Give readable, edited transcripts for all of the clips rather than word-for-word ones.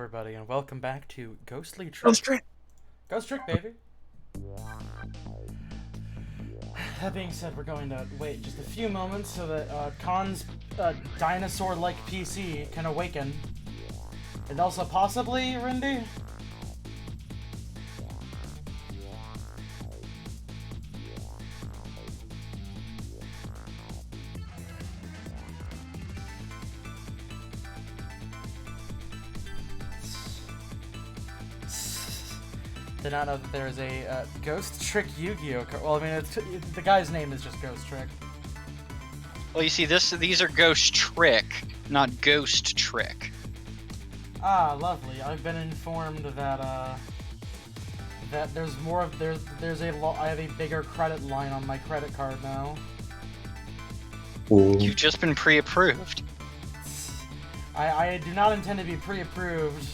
everybody, and welcome back to Ghostly Trick. Ghost Trick! Ghost Trick, baby! That being said, we're going to wait just a few moments so that Khan's dinosaur-like PC can awaken. And also possibly, Rindy? Did not know that there is a Ghost Trick Yu-Gi-Oh card. Well, I mean, the guy's name is just Ghost Trick. Well, you see, these are Ghost Trick, not Ghost Trick. Ah, lovely. I've been informed that that there's more of I have a bigger credit line on my credit card now. Ooh. You've just been pre-approved. I do not intend to be pre-approved.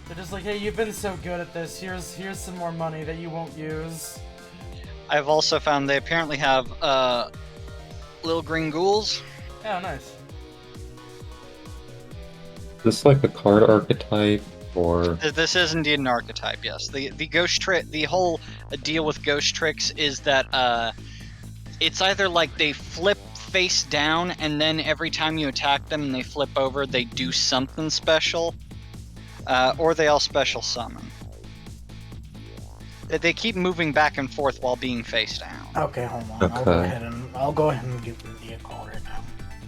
They're just like, hey, you've been so good at this. Here's some more money that you won't use. I've also found they apparently have little green ghouls. Oh, nice. Is this like a card archetype, or... This is indeed an archetype, yes. The Ghost Trick, the whole deal with Ghost Tricks is that it's either like they flip face down, and then every time you attack them and they flip over, they do something special. Or they all special summon. They keep moving back and forth while being face down. Okay, hold on. Okay. I'll go ahead and give Rudy a call right now.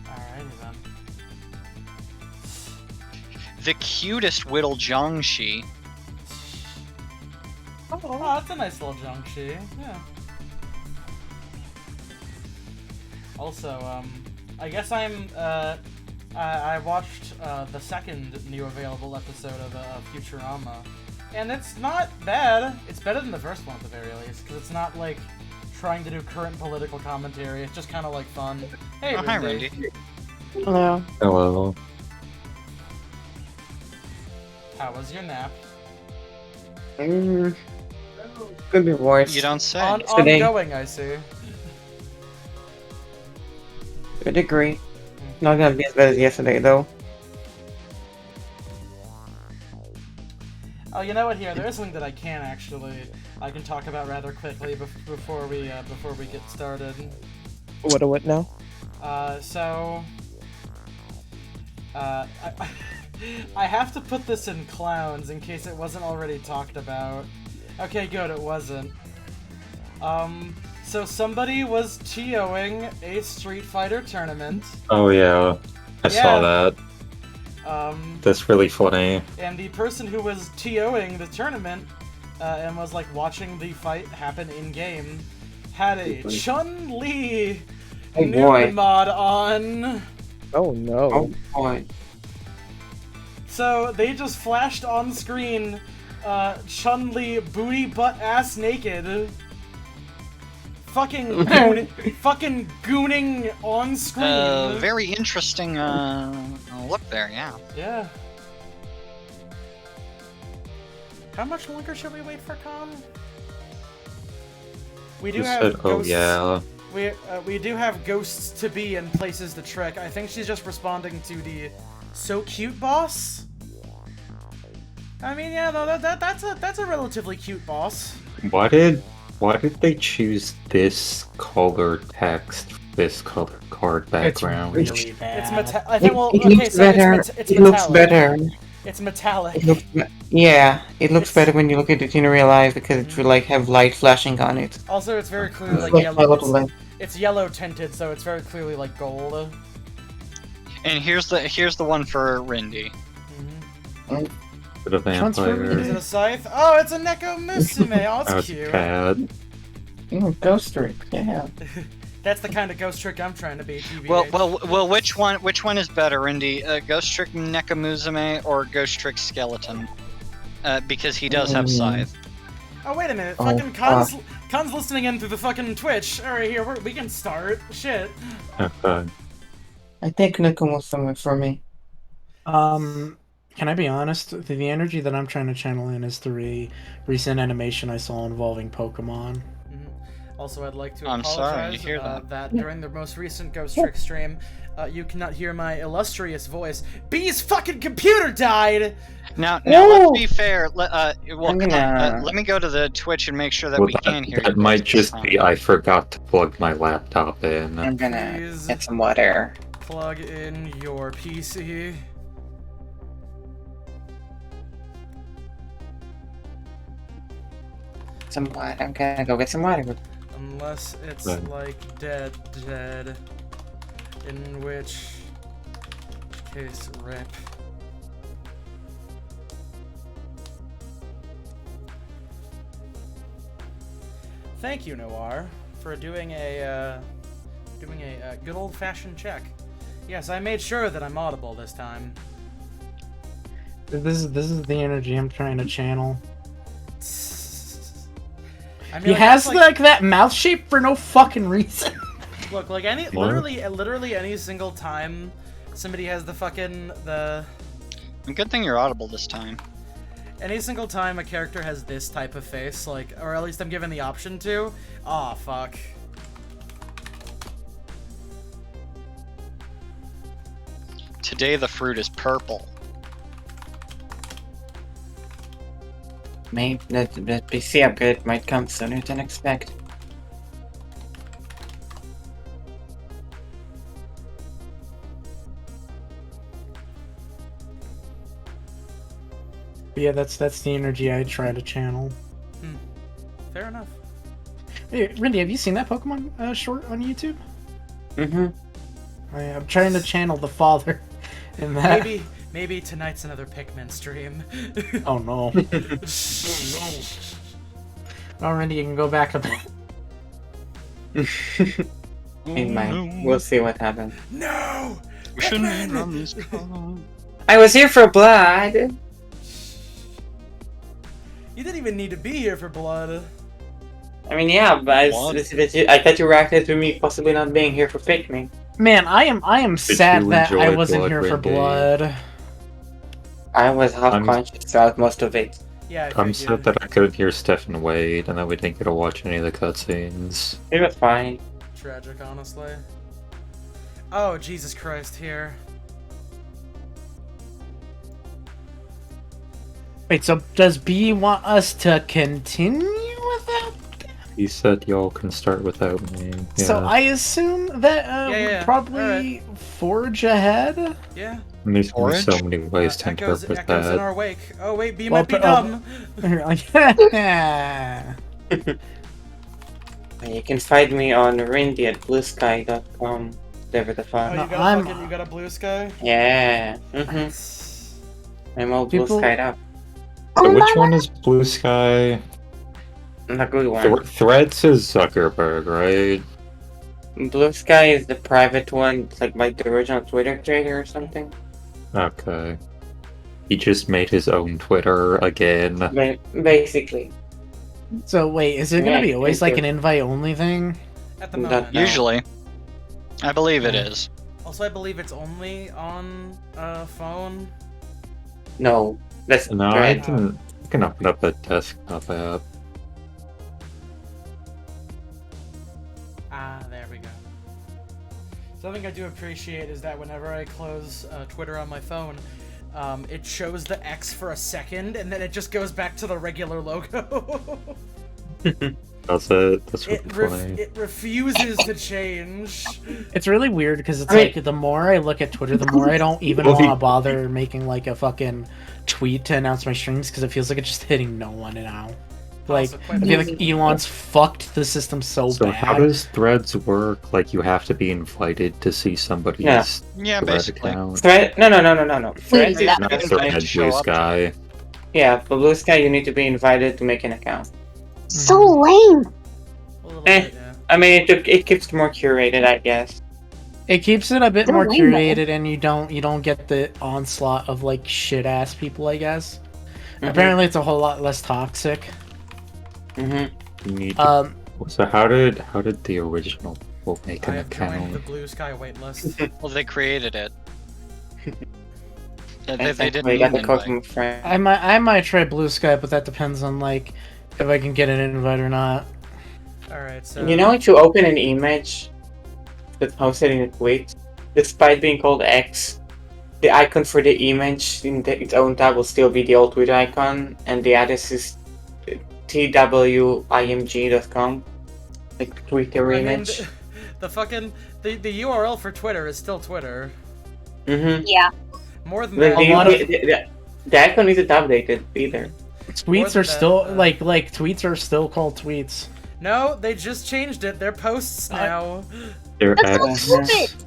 Alrighty then. The cutest Whittle Jiangshi. Oh, that's a nice little Jiangshi. Yeah. Also, I guess I watched the second new available episode of Futurama, and it's not bad. It's better than the first one at the very least, because it's not like trying to do current political commentary. It's just kind of like fun. Hey, Oh, hi, Rindy. Randy. Hello. Hello. How was your nap? Could be worse. You don't say. Today. Ongoing, I see. To a degree. Not gonna be as bad as yesterday, though. Oh, you know what? Here, there is something that I can talk about rather quickly before we get started. What now? I have to put this in clowns in case it wasn't already talked about. Okay, good, it wasn't. So somebody was TOing a Street Fighter tournament. Oh yeah, I saw that. That's really funny. And the person who was TOing the tournament and was like watching the fight happen in game had a Chun-Li nude mod on. Oh no. Oh boy. So they just flashed on screen Chun-Li booty butt ass naked. Fucking gooning on screen. Very interesting look there, yeah. Yeah. How much longer should we wait for Khan? We do You have said, oh ghosts. yeah. We do have ghosts to be and places to trick. I think she's just responding to the so cute boss. I mean, yeah, no, that's a relatively cute boss. Why did they choose this color text, this color card background? It's really bad. It's metallic. I think. Well, It okay, looks so better. it's It metallic. looks better. It's metallic. Yeah, it looks It's- better when you look at it in real life because it will like have light flashing on it. Also, it's very clearly like Like yellow. yellow. It's yellow tinted, so it's very clearly like gold. And here's the one for Rindy. Mhm. For the vampire. Is it a scythe? Oh, it's a Neko Musume. Oh, That that's was cute. bad. Ghost Trick. Yeah. That's the kind of ghost trick I'm trying to be. TBH. Well, which one is better, Rindy? Ghost Trick Nekamuzume or Ghost Trick Skeleton? Because he does have Scythe. Oh, wait a minute. Oh, Fucking Khan's listening in through the fucking Twitch. Alright, here, we can start. Shit. Okay. I think Nico was somewhere for me. Can I be honest? The energy that I'm trying to channel in is through a recent animation I saw involving Pokemon. Also, I'd like to I'm apologize sorry to hear that. during the most recent Ghost Trick stream, you cannot hear my illustrious voice. B's fucking computer died! Now Whoa! let's be fair. I'm gonna- Let me go to the Twitch and make sure that Well, we can hear you. that might guys just this be time. I forgot to plug my laptop in. I'm gonna Please. get some water. Plug in your PC. Some water. I'm gonna go get some water. Unless it's Right. like dead. In which case, rip. Thank you, Noir, for doing a good old-fashioned check. Yes, I made sure that I'm audible this time. This is the energy I'm trying to channel. I mean, He like, has that's like, that mouth shape for no fucking reason. look, like What? literally any single time somebody has the Good thing you're audible this time. any single time a character has this type of face, like, or at least I'm given the option to, aw, fuck. Today the fruit is purple. Maybe the PC upgrade might come sooner than expect. But yeah, that's the energy I try to channel. Fair enough. Hey, Rindy, have you seen that Pokemon short on YouTube? Mm-hmm. I'm trying to channel the father in that. Maybe tonight's another Pikmin stream. Oh no. Oh, Rindy, you can go back a bit. In mind. We'll see what happens. No! We shouldn't run this car. I was here for blood. You didn't even need to be here for blood. I mean, yeah, but What? I thought you reacted to me possibly not being here for pick me. Man, I am sad you that I enjoy wasn't blood, here for Rindy? blood. I was half I'm- conscious throughout most of it. Yeah, I I'm figured. sad that I couldn't hear Stefan Wade and that we didn't get to watch any of the cutscenes. It was fine. Tragic, honestly. Oh, Jesus Christ, here. Wait, so does B want us to continue without? He said y'all can start without me. Yeah. So I assume that Yeah, we'll probably forge ahead. Yeah. And there's gonna be so Orange? many ways to Echoes interpret in that. our wake. Oh, wait, B Well, might be but, dumb. You can find me on Rindy at bluesky.com. Whatever the Oh, fuck. you got I'm- you got a blue sky? Yeah. Mm-hmm. I'm all People- blue skyed up. So which one is Blue Sky? The good one. Threads is Zuckerberg, right? Blue Sky is the private one, it's like the original Twitter creator or something. Okay. He just made his own Twitter again. Basically. So wait, is it gonna be Yeah, always like it's an invite only thing? At the Don't moment. know. Usually. I believe it is. Also, I believe it's only on phone. No. That's No, I right. can open up a desktop app. Ah, there we go. Something I do appreciate is that whenever I close Twitter on my phone, it shows the X for a second, and then it just goes back to the regular logo. That's it. That's really funny. It refuses to change. It's really weird because it's I mean- like the more I look at Twitter, the more I don't even Well, want to he- bother making like a fucking tweet to announce my streams because it feels like it's just hitting no one now. Like Also, I feel like Elon's fucked the system so So bad. how does Threads work? Like you have to be invited to see somebody's Yeah. Yeah, Thread basically. account. Thread? No. Thread is Not Invited Thread, to show Blue up. Sky. yeah, for Blue Sky you need to be invited to make an account. So lame. A little Eh. bit, yeah. I mean, it keeps more curated, I guess. It keeps it a bit They're more lame, though. curated, and you don't get the onslaught of like shit ass people. I guess. Mhm. Apparently, it's a whole lot less toxic. Mm-hmm. You need to... Um, So how did the original people make I an have joined the account? Blue Sky waitlist. Well, they created it. They And didn't we need got an the code invite. from a friend. I might try Blue Sky, but that depends on like if I can get an invite or not. Alright, so... You know, if you open an image that's posted in a tweet, despite being called X, the icon for the image in its own tab will still be the old Twitter icon, and the address is twimg.com, like Twitter I mean, image. the fucking... The URL for Twitter is still Twitter. Mm-hmm. Yeah. More than The, that... A lot of- the icon isn't updated either. Tweets than are still that, like tweets are still called tweets. No, they just changed it. They're posts now. They're That's so X. stupid.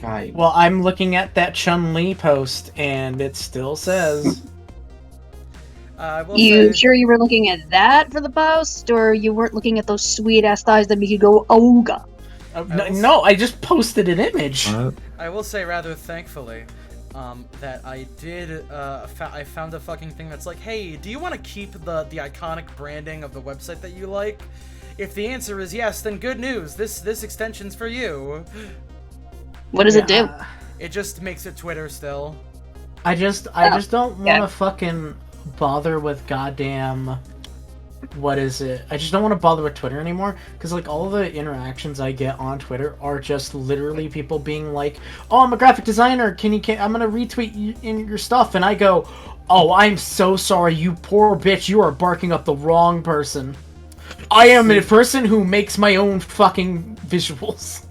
God. Well, I'm looking at that Chun-Li post, and it still says. I will You say... sure you were looking at that for the post, or you weren't looking at those sweet ass thighs that make you go ooga? No, I just posted an image. What? I will say rather thankfully, that I did, I found a fucking thing that's like, hey, do you want to keep the iconic branding of the website that you like? If the answer is yes, then good news. This extension's for you. What does it do? Yeah, It just makes it Twitter still. I just don't want to fucking bother with goddamn. What is it? I just don't want to bother with Twitter anymore because like all the interactions I get on Twitter are just literally people being like, "Oh, I'm a graphic designer. I'm gonna retweet in your stuff," and I go, "Oh, I'm so sorry, you poor bitch. You are barking up the wrong person. I am a person who makes my own fucking visuals."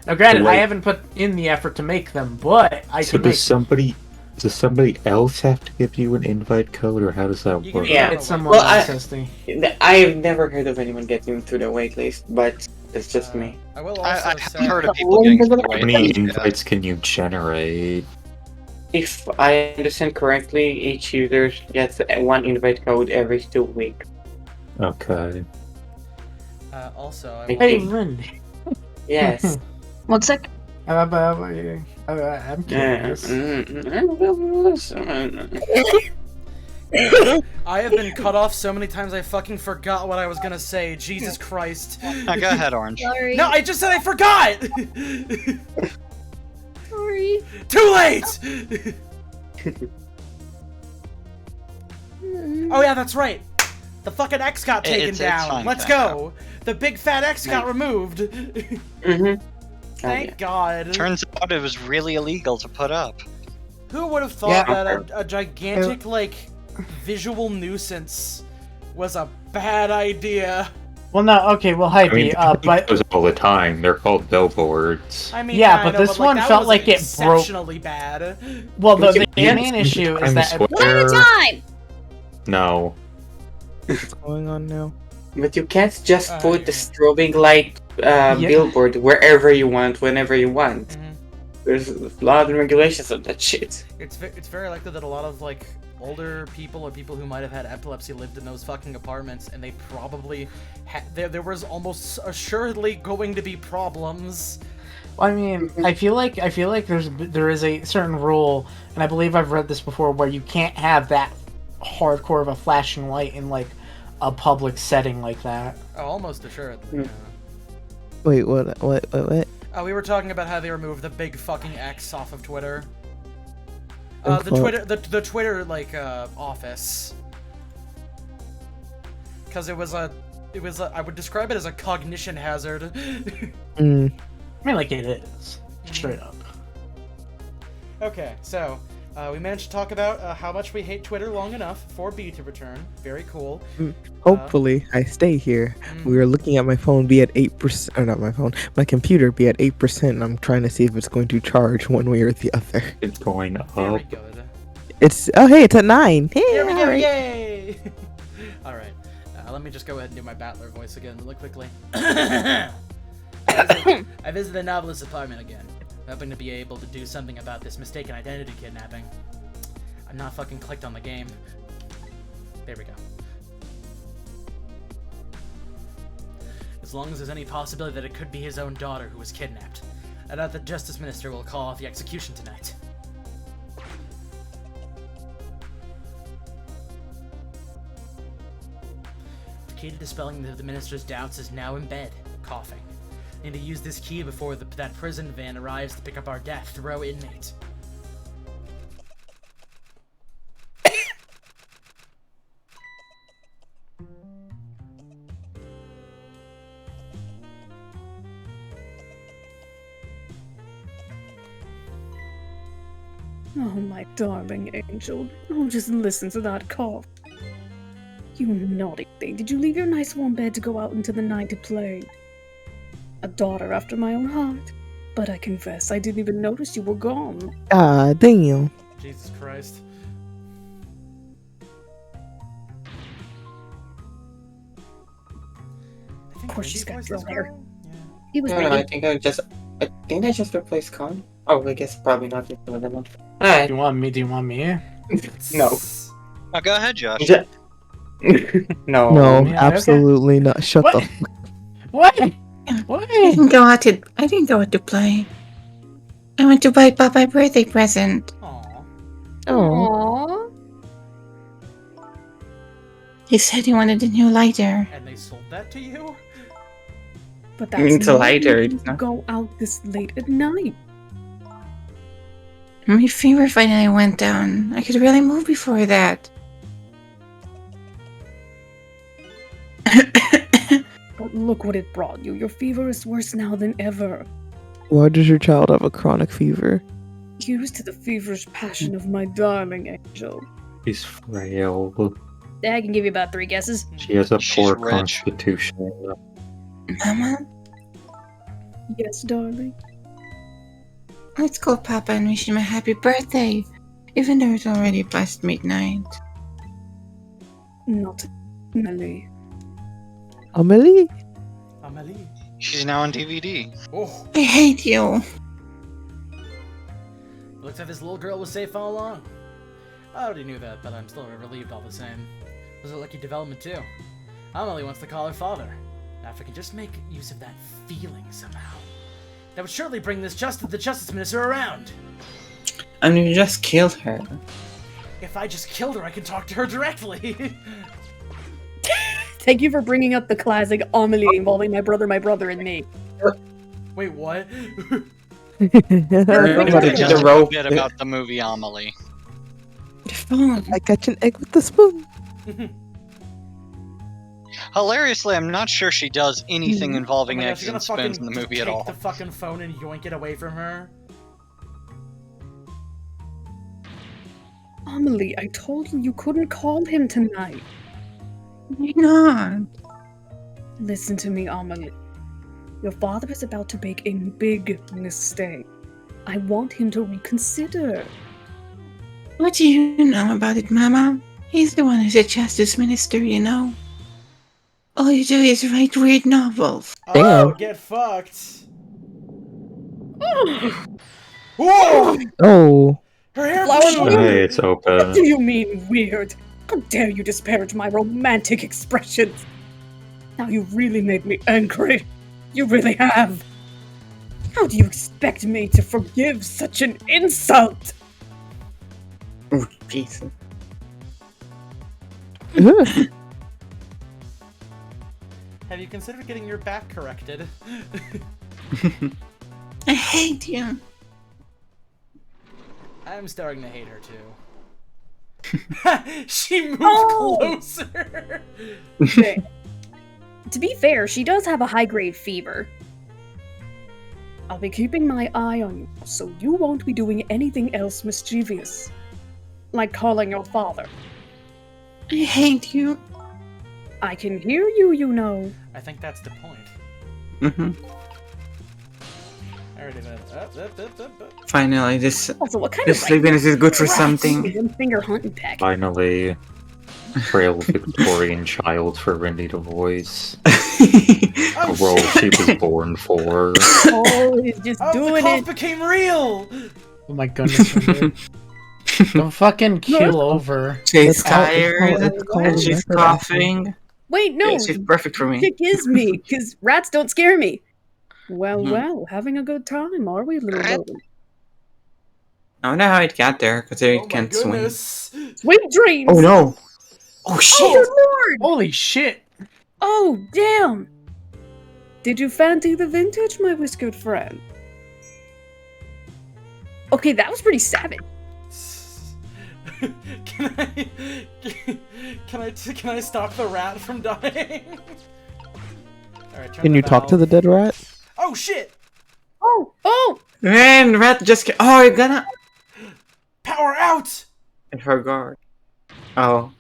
Now, granted, I Wait. haven't put in the effort to make them, but I So can make. does somebody else have to give you an invite code, or how does that You can work? do Yeah, It's someone Well, else, I- Esty. I've never heard of anyone getting to the waitlist, but it's just me. I will also I say... have heard of people getting to the How many wait. invites can you generate? If I understand correctly, each user gets one invite code every 2 weeks. Okay. Also, I Hey, will... Hey, Lynn. Yes. 1 sec. I'm curious. I have been cut off so many times I fucking forgot what I was gonna say. Jesus Christ. Now go ahead, Orange. Sorry. No, I just said I forgot! Sorry. Too late! Oh yeah, that's right. The fucking X got taken It's down. fine, Let's Becca. go. The big fat X got removed. Mm-hmm. Thank God. Turns out it was really illegal to put up. Who would have thought Yeah. that a gigantic, like, visual nuisance was a bad idea? Well, no, okay, well, I mean, Hype, but those all the time. They're called billboards. I mean, Yeah, I but know, this one that felt was like it broke- exceptionally bad. well, the Yeah, main issue is Times that Square- One at a time. No. What's going on now? But you can't just put the yeah. strobing light billboard wherever you want, whenever you want. Mhm. There's a lot of regulations on that shit. It's very likely that a lot of like older people or people who might have had epilepsy lived in those fucking apartments, and they probably there was almost assuredly going to be problems. I mean, I feel like there is a certain rule, and I believe I've read this before, where you can't have that hardcore of a flashing light in like a public setting like that. Oh, almost assuredly. Hmm. Yeah. Wait, what? Oh, we were talking about how they removed the big fucking X off of Twitter. Oh, The fuck. Twitter, the Twitter like office, because it was a, I would describe it as a cognition hazard. Mm. I mean, like it is straight up. Okay, so we managed to talk about how much we hate Twitter long enough for B to return. Very cool. Hopefully, I stay here. Mm. We were looking at my phone be at 8%, or not my phone, my computer be at 8%, and I'm trying to see if it's going to charge one way or the other. It's going Very up. good. It's, oh hey, it's at 9! Hey, Here we go! alright. Yay! All right. Let me just go ahead and do my Battler voice again, really quickly. I visited the novelist's apartment again, hoping to be able to do something about this mistaken identity kidnapping. I'm not fucking clicked on the game. There we go. As long as there's any possibility that it could be his own daughter who was kidnapped, I doubt the Justice Minister will call off the execution tonight. The key to dispelling the minister's doubts is now in bed, coughing. Need to use this key before that prison van arrives to pick up our death row inmate. Oh, my darling angel. Oh, just listen to that cough. You naughty thing. Did you leave your nice warm bed to go out into the night to play? A daughter after my own heart. But I confess, I didn't even notice you were gone. Ah, damn. Jesus Christ. Of course she's got drill hair. Yeah. He was No, I think I just replaced Con. Oh, I guess probably not just one of them. Do Alright. you want me? Do you want me? No. Oh, go ahead, Josh. No. No, yeah, okay. absolutely not. Shut What? the f- What? I What? didn't go out to play. I went to buy Papa a birthday present. Aw. Oh. Aww. He said he wanted a new lighter. And they sold that to you? But that's It's a not lighter, reason it's to not- go out this late at night. My fever finally went down. I could really move before that. But look what it brought you. Your fever is worse now than ever. Why does your child have a chronic fever? Used to the feverish passion of my darling angel. She's frail. I can give you about 3 guesses. She has a She's poor rich. constitution. Mama, Yes, darling. let's call Papa and wish him a happy birthday. Even though it's already past midnight. Not Nelly. Amelie? Amelie. She's now on DVD. Oh. I hate you. Looks like this little girl was safe all along. I already knew that, but I'm still relieved all the same. It was a lucky development, too. Amelie wants to call her father. Now, if I can just make use of that feeling somehow, that would surely bring the Justice Minister around. I mean, you just killed her. If I just killed her, I can talk to her directly. Thank you for bringing up the classic Amelie involving my brother, and me. Wait, what? Everybody Just the rope. forget about the movie Amelie. The phone. I catch an egg with a spoon. Hilariously, I'm not sure she does anything involving Oh my gosh, eggs you're and gonna spoons in fucking the movie at take all. the fucking phone and yoink it away from her? Amelie, I told you couldn't call him tonight. Why not? Listen to me, Amelie. Your father is about to make a big mistake. I want him to reconsider. What do you know about it, Mama? He's the one who's a justice minister, you know. All you do is write weird novels. Oh, Damn. get fucked. Whoa! Oh. Her hair Flower blew! bloom. Hey, it's What open. do you mean, weird? How dare you disparage my romantic expressions? Now you really made me angry. You really have. How do you expect me to forgive such an insult? Oh, Jesus. Ugh. Have you considered getting your back corrected? I hate you. I'm starting to hate her too. She moved closer. Okay. To be fair, she does have a high-grade fever. I'll be keeping my eye on you, so you won't be doing anything else mischievous. Like calling your father. I hate you. I can hear you, you know. I think that's the point. Mm-hmm. I already did. Finally, this Also, what kind this of sleepiness is good for Rats. something. one finger hunting peck? Finally, frail Victorian child for Wendy to voice. Oh, A role shit. she was born for. Oh, he's just Oh, the doing cough it. became real! Oh my goodness. Dude. Don't fucking kill over. She's It's called- tired it's called and she's method coughing. Wait, no. Yeah, she's perfect for me. Chick is me, because rats don't scare me. Well, Mhm. well, having a good time, are we, little Rat- rodent? I wonder how it got there, because Oh it my can't swing. goodness. Sweet dreams. Oh no! Oh shit! Oh, Lord. Holy shit! Oh, damn. Did you fancy the vintage, my whiskered friend? Okay, that was pretty savage. Can I can I stop the rat from dying? Alright, turn Can the you talk to valve. the dead rat? Oh shit! Oh, Man, rat just oh, you're gonna. Power out! And her guard. Oh.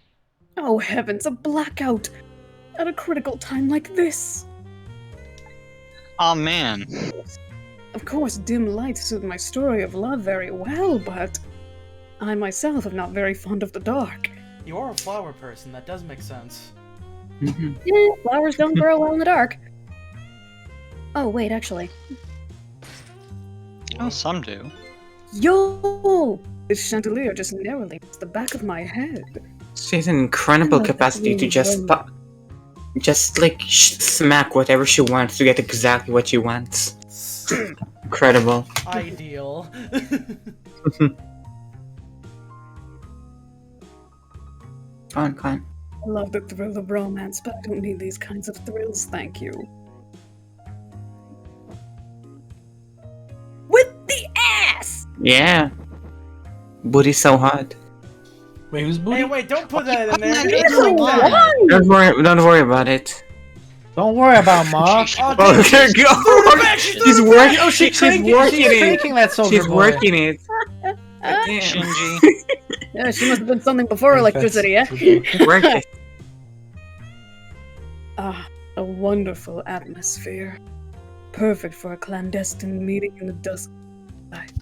Oh heavens, a blackout! At a critical time like this! Oh man. Of course, dim light suit my story of love very well, but I myself am not very fond of the dark. You are a flower person, that does make sense. Yeah, flowers don't grow well in the dark. Oh, wait, actually. Oh, some do. Yo! This chandelier just narrowly missed the back of my head. She has an incredible I love capacity to this just like smack whatever she wants to get exactly what she wants. Incredible. Ideal. Come on. I love the thrill of romance, but I don't need these kinds of thrills, thank you. With the ass! Yeah. Booty's so hot. Wait, who's booty? Hey, wait, don't put that in there. It's Don't a do that. one! Don't worry about it. Don't worry about Ma. Oh, Oh, dude, there you go. She's working. Oh, she's She's faking, working she's it. faking that silver She's bullet. working it. Damn. Shinji. Yeah, she must have been something before electricity, eh? Work it. Ah, a wonderful atmosphere. Perfect for a clandestine meeting in the dusk night.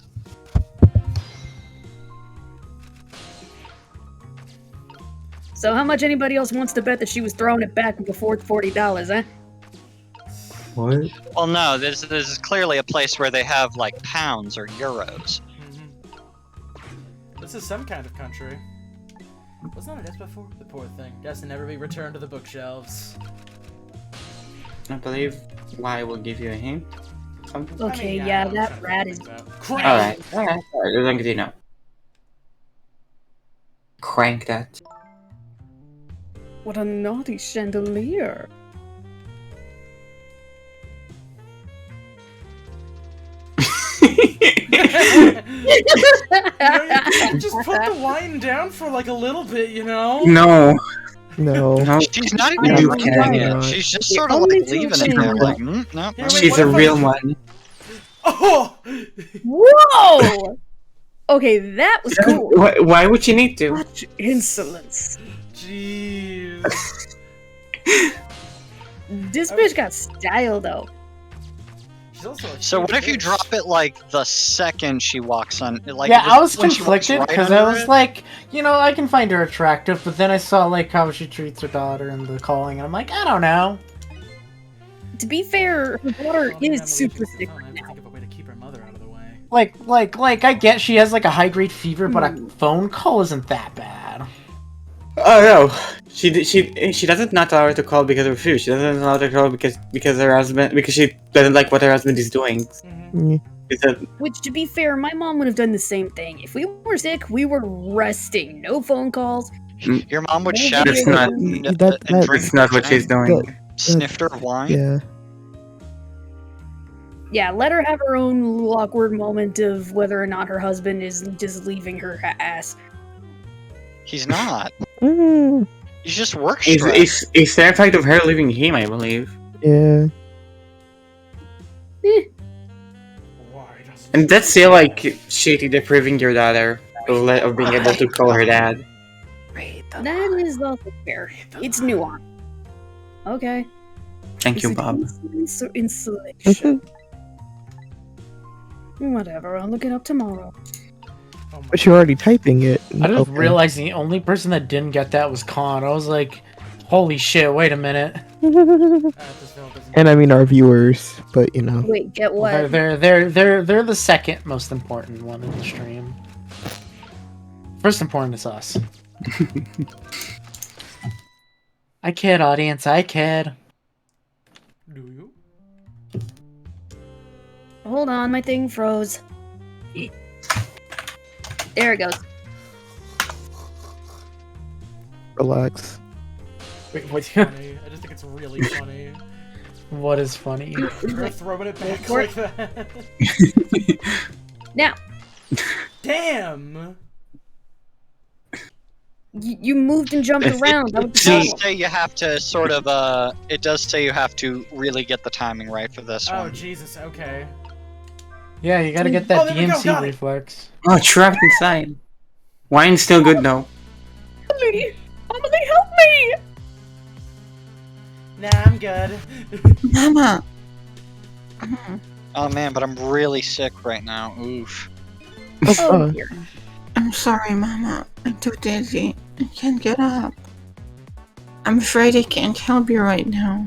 So how much anybody else wants to bet that she was throwing it back before $40, eh? What? Well, no, this is clearly a place where they have like pounds or euros. This is some kind of country. Wasn't that it before? The poor thing. Guess to never be returned to the bookshelves. I believe Y will give you a hint. Something. Okay, I know yeah, what I'm that trying to rat think is... about. Crank! Alright. As long as you know. Crank that. What a naughty chandelier. Just put the wine down for like a little bit, you know? No. No. She's not even You drinking can't. it. She's just The sort of only like leaving two it there, things- like, no. Here, wait, She's what a if I- real one. Oh! Whoa! Okay, that was cool. Why would you need to? Such insolence. Jeez. This bitch got style, though. She's also a So cute what if you bitch. drop it like the second she walks on? Like Yeah, just I was when she walks conflicted right because I under was it? like, you know, I can find her attractive, but then I saw like how she treats her daughter in The Calling, and I'm like, I don't know. To be fair, her daughter Oh, man, is I'm super allergic to sick the phone. I right have to now. think of a way to keep her mother out of the way. Like, I get she has like a high grade fever, but a phone call isn't that bad. Oh no, she doesn't not allow her to call because of her fear. She doesn't allow her to call because her husband she doesn't like what her husband is doing. Mhm. She said, Which, to be fair, my mom would have done the same thing. If we were sick, we were resting. No phone calls. Your mom would Maybe shout That's at not- you and, that- and drink "That's not what she's doing." sniffed her wine. Yeah. Yeah, let her have her own awkward moment of whether or not her husband is just leaving her ass. He's not. Mm, He's just work He's stressed. terrified of her leaving him, I believe. yeah. Why doesn't And that's still like shitty depriving your daughter of being able to call her dad. That is also fair. It's nuanced. Okay. Thank Is you, it Bob. insolence or insulation? Whatever, I'll look it up tomorrow. Oh my But you're already typing it. I just Okay. realized the only person that didn't get that was Khan. I was like, holy shit, wait a minute. this film doesn't And I mean our viewers, but you know. Wait, get what? They're the second most important one in the stream. First important is us. I kid, audience, I kid. Do you? Hold on, my thing froze. There it goes. Wait, Relax. It's funny. I just think it's really funny. What is funny? You're throwing it back Or- like that. Now, Damn! you moved and jumped around. That was the It does problem. say you have to sort of it does say you have to really get the timing right for this Oh, one. Jesus, okay. Yeah, you gotta get Oh, that there we go, DNC got it. reflex. Oh, trapped inside. Wine's still good though. Amelie, help me! Nah, I'm good. Mama. Oh man, but I'm really sick right now. Oof. Oh dear. I'm sorry, Mama. I'm too dizzy. I can't get up. I'm afraid I can't help you right now.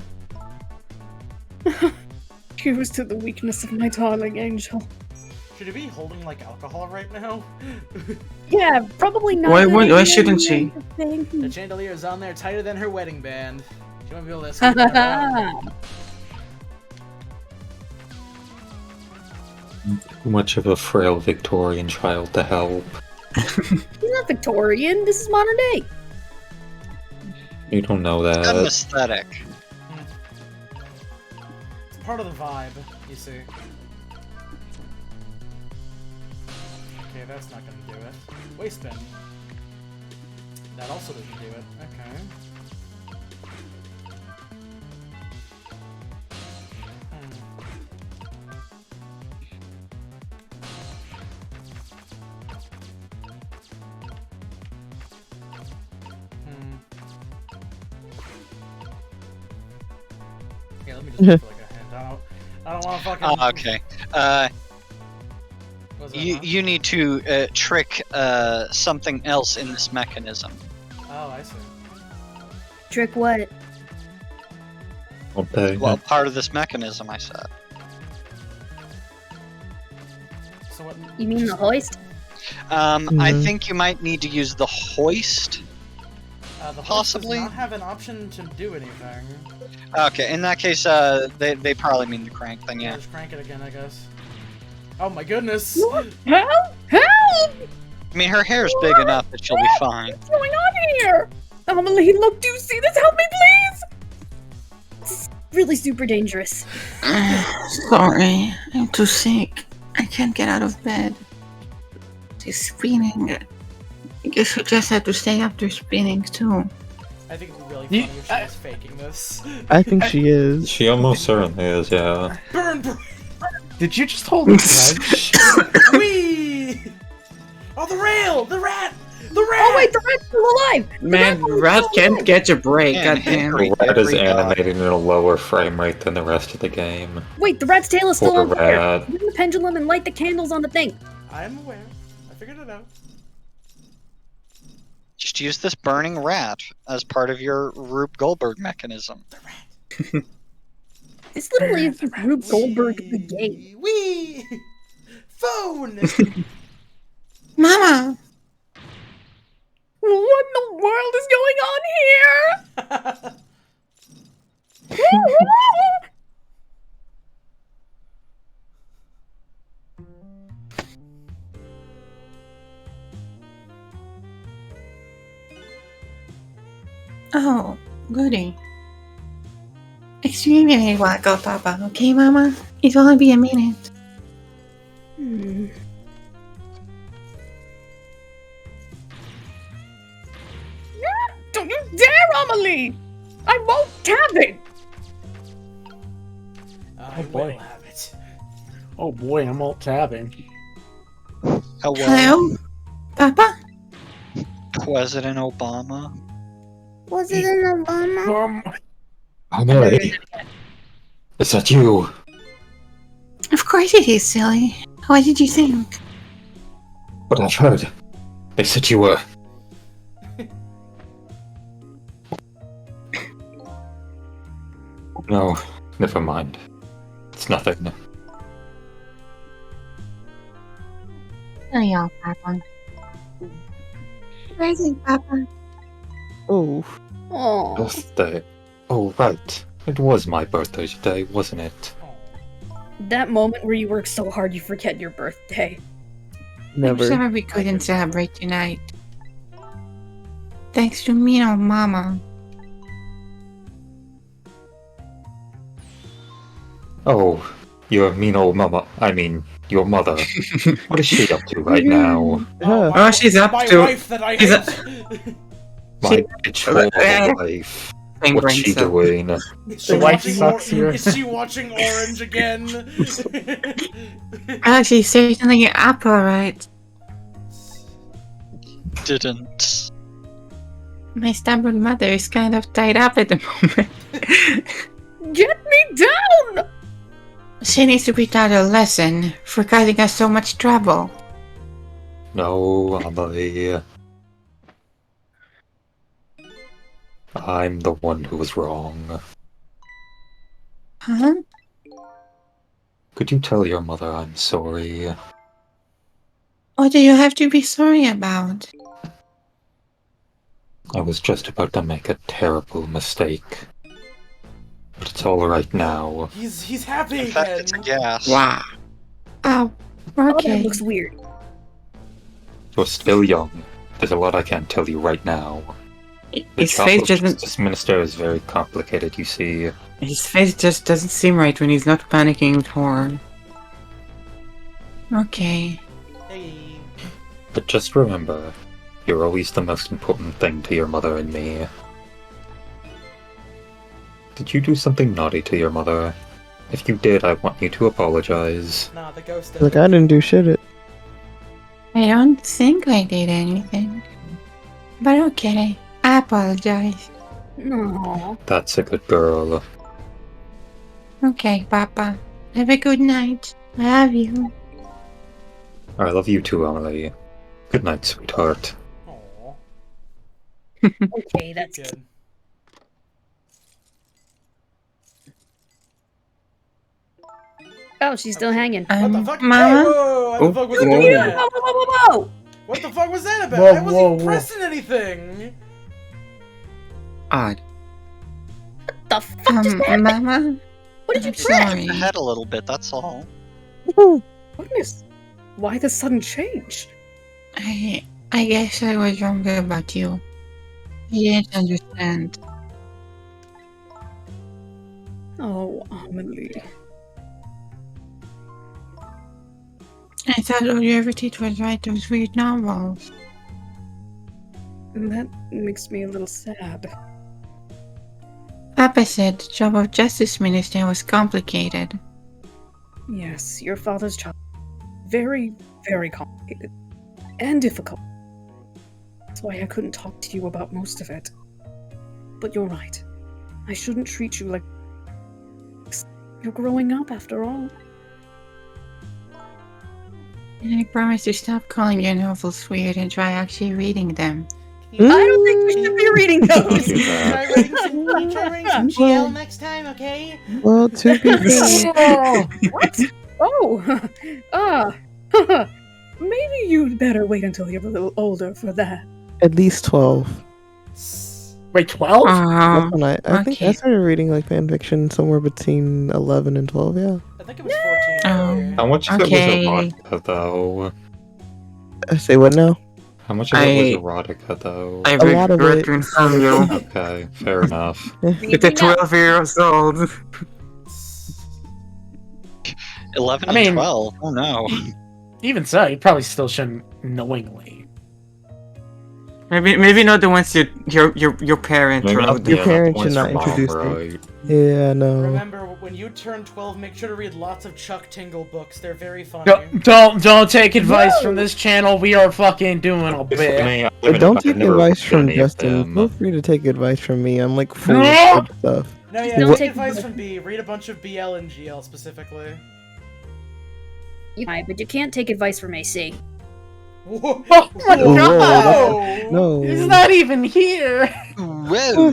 Cheers to the weakness of my darling angel. Should you be holding like alcohol right now? Yeah, probably not. Why shouldn't she? The chandelier is on there tighter than her wedding band. She won't be able to escape that around. Too much of a frail Victorian child to help. He's not Victorian. This is modern day. You don't know It's got an that. aesthetic. It's part of the vibe, you see. Okay, that's not gonna do it. Waste spin. That also doesn't do it. Okay. Yeah, let me just look for like a hint. I don't want to fucking. Okay. What's that, You huh? you need to trick something else in this mechanism. Oh, I see. Trick what? Okay. Well, part of this mechanism, I said. So what? You mean the hoist? I think you might need to use the hoist. The hoist Possibly. does not have an option to do anything. Okay, in that case, they probably mean the crank thing, yeah. Just crank it again, I guess. Oh my goodness! Help! Help! I mean, her hair's big enough that she'll be fine. What's going on here? Amelie, look, do you see this? Help me, please! This is really super dangerous. Sorry, I'm too sick. I can't get out of bed. She's spinning. I guess you just have to stay after spinning too. I think it'd be really funny if she was faking this. I think she is. She almost certainly is, yeah. Burn! Did you just hold a grudge? Whee! Oh, the rail! The rat! The rat! Oh wait, the rat's still alive! Man, Rat can't catch a break. Man, Goddamn. Henry. The rat is Every animated in a lower frame rate than the rest of the game. Wait, the rat's tail is still Poor on fire. rat. Bring the pendulum and light the candles on the thing. I'm aware. I figured it out. Just use this burning rat as part of your Rube Goldberg mechanism. This literally is Rube Goldberg the game. Wee! Phone! Mama! What in the world is going on here? Oh, goody. Extremely welcome, Papa. Okay, Mama? It'll only be a minute. Hmm. Don't you dare, Amelie! I won't have it! I boy. will have it. Oh boy, I'm alt tabbing. Hello, Hello? Papa? President Obama. Was it an Obama? Amelie! Is that you? Of course it is, silly. What did you think? What I've heard. They said you were. No, never mind. It's nothing. Oh, yeah, Papa. Present, Papa. Oh, Oh. Birthday. Oh, right. It was my birthday today, wasn't it? That moment where you work so hard you forget your birthday. never. I'm sorry we couldn't celebrate tonight. Thanks to me and Mama. Oh, your mean old mama. I mean, your mother. What is she up to right now? Yeah. my- Oh, she's up my to- wife that I she's hate! My bitch horrible wife. Thing What's she brings up. doing? Is she The wife watching sucks here. Is she watching Orange again? She's certainly up alright. Didn't. My stubborn mother is kind of tied up at the moment. Get me down! She needs to be taught a lesson for causing us so much trouble. No, Amelie. I'm the one who was wrong. Huh? Could you tell your mother I'm sorry? What do you have to be sorry about? I was just about to make a terrible mistake. But it's alright now. He's happy In fact, again. it's a gas. Wow. Oh, Oh, okay. that looks weird. You're still young. There's a lot I can't tell you right now. The His job face of doesn't. Justice Minister is very complicated, you see. His face just doesn't seem right when he's not panicking with horror. Okay. Hey. But just remember, you're always the most important thing to your mother and me. Did you do something naughty to your mother? If you did, I want you to apologize. Nah, the ghost did. Like, I didn't do shit. I don't think I did anything. But okay. I apologize. No. That's a good girl. Okay, Papa. Have a good night. I love you. I love you too, Emily. Good night, sweetheart. Aw, Okay, that's good. Oh, she's still hanging. What the fuck? Hey, Mama? whoa! What the fuck was Oh, doing whoa. that? Whoa, whoa, whoa, whoa, whoa! What the fuck was that about? Whoa, I wasn't whoa, even whoa. pressing anything. Odd. The fuck just happened? Mama? What did you I'm press? sorry. The head a little bit, that's all. Goodness. Why the sudden change? I guess I was wrong about you. I didn't understand. Oh, Amelie. I thought all you ever did was write those weird novels. That makes me a little sad. Papa said the job of Justice Minister was complicated. Yes, your father's job. Very, very complicated. And difficult. That's why I couldn't talk to you about most of it. But you're right. I shouldn't treat you like... You're growing up, after all. And I promise to stop calling your novels weird and try actually reading them. I don't think we should be reading those! do that. Can you try writing some GL next time, okay? Well, to be fair, Oh, what? Oh, maybe you'd better wait until you're a little older for that. at least 12. Wait, 12? That's when I think I okay. started reading like fan fiction somewhere between 11 and 12. Yeah. I think it was 14. earlier. How much of Okay. it was erotica, though? I say what now? How much of it I- was erotica, though? I A lot of regret it. to inform you. Okay, fair enough. It's a 12 years old. 11 I mean- and 12. Oh no. Even so, you probably still shouldn't knowingly. Maybe not the ones your parents Maybe wrote. not Your the parents should ones not your mom introduce me. wrote. Yeah, no. Remember, when you turn 12, make sure to read lots of Chuck Tingle books. They're very funny. Don't take advice from this channel. We are fucking doing a It's bit. funny, I But haven't- don't I've take never advice read from any of Justin. them. Feel free to take advice from me. I'm like full No! of good stuff. No, yeah, Don't don't take take advice advice. from B. Read a bunch of BL and GL specifically. Right, but you can't take advice from AC. Whoa! Oh my Whoa, god! No. He's not even here! Whoa.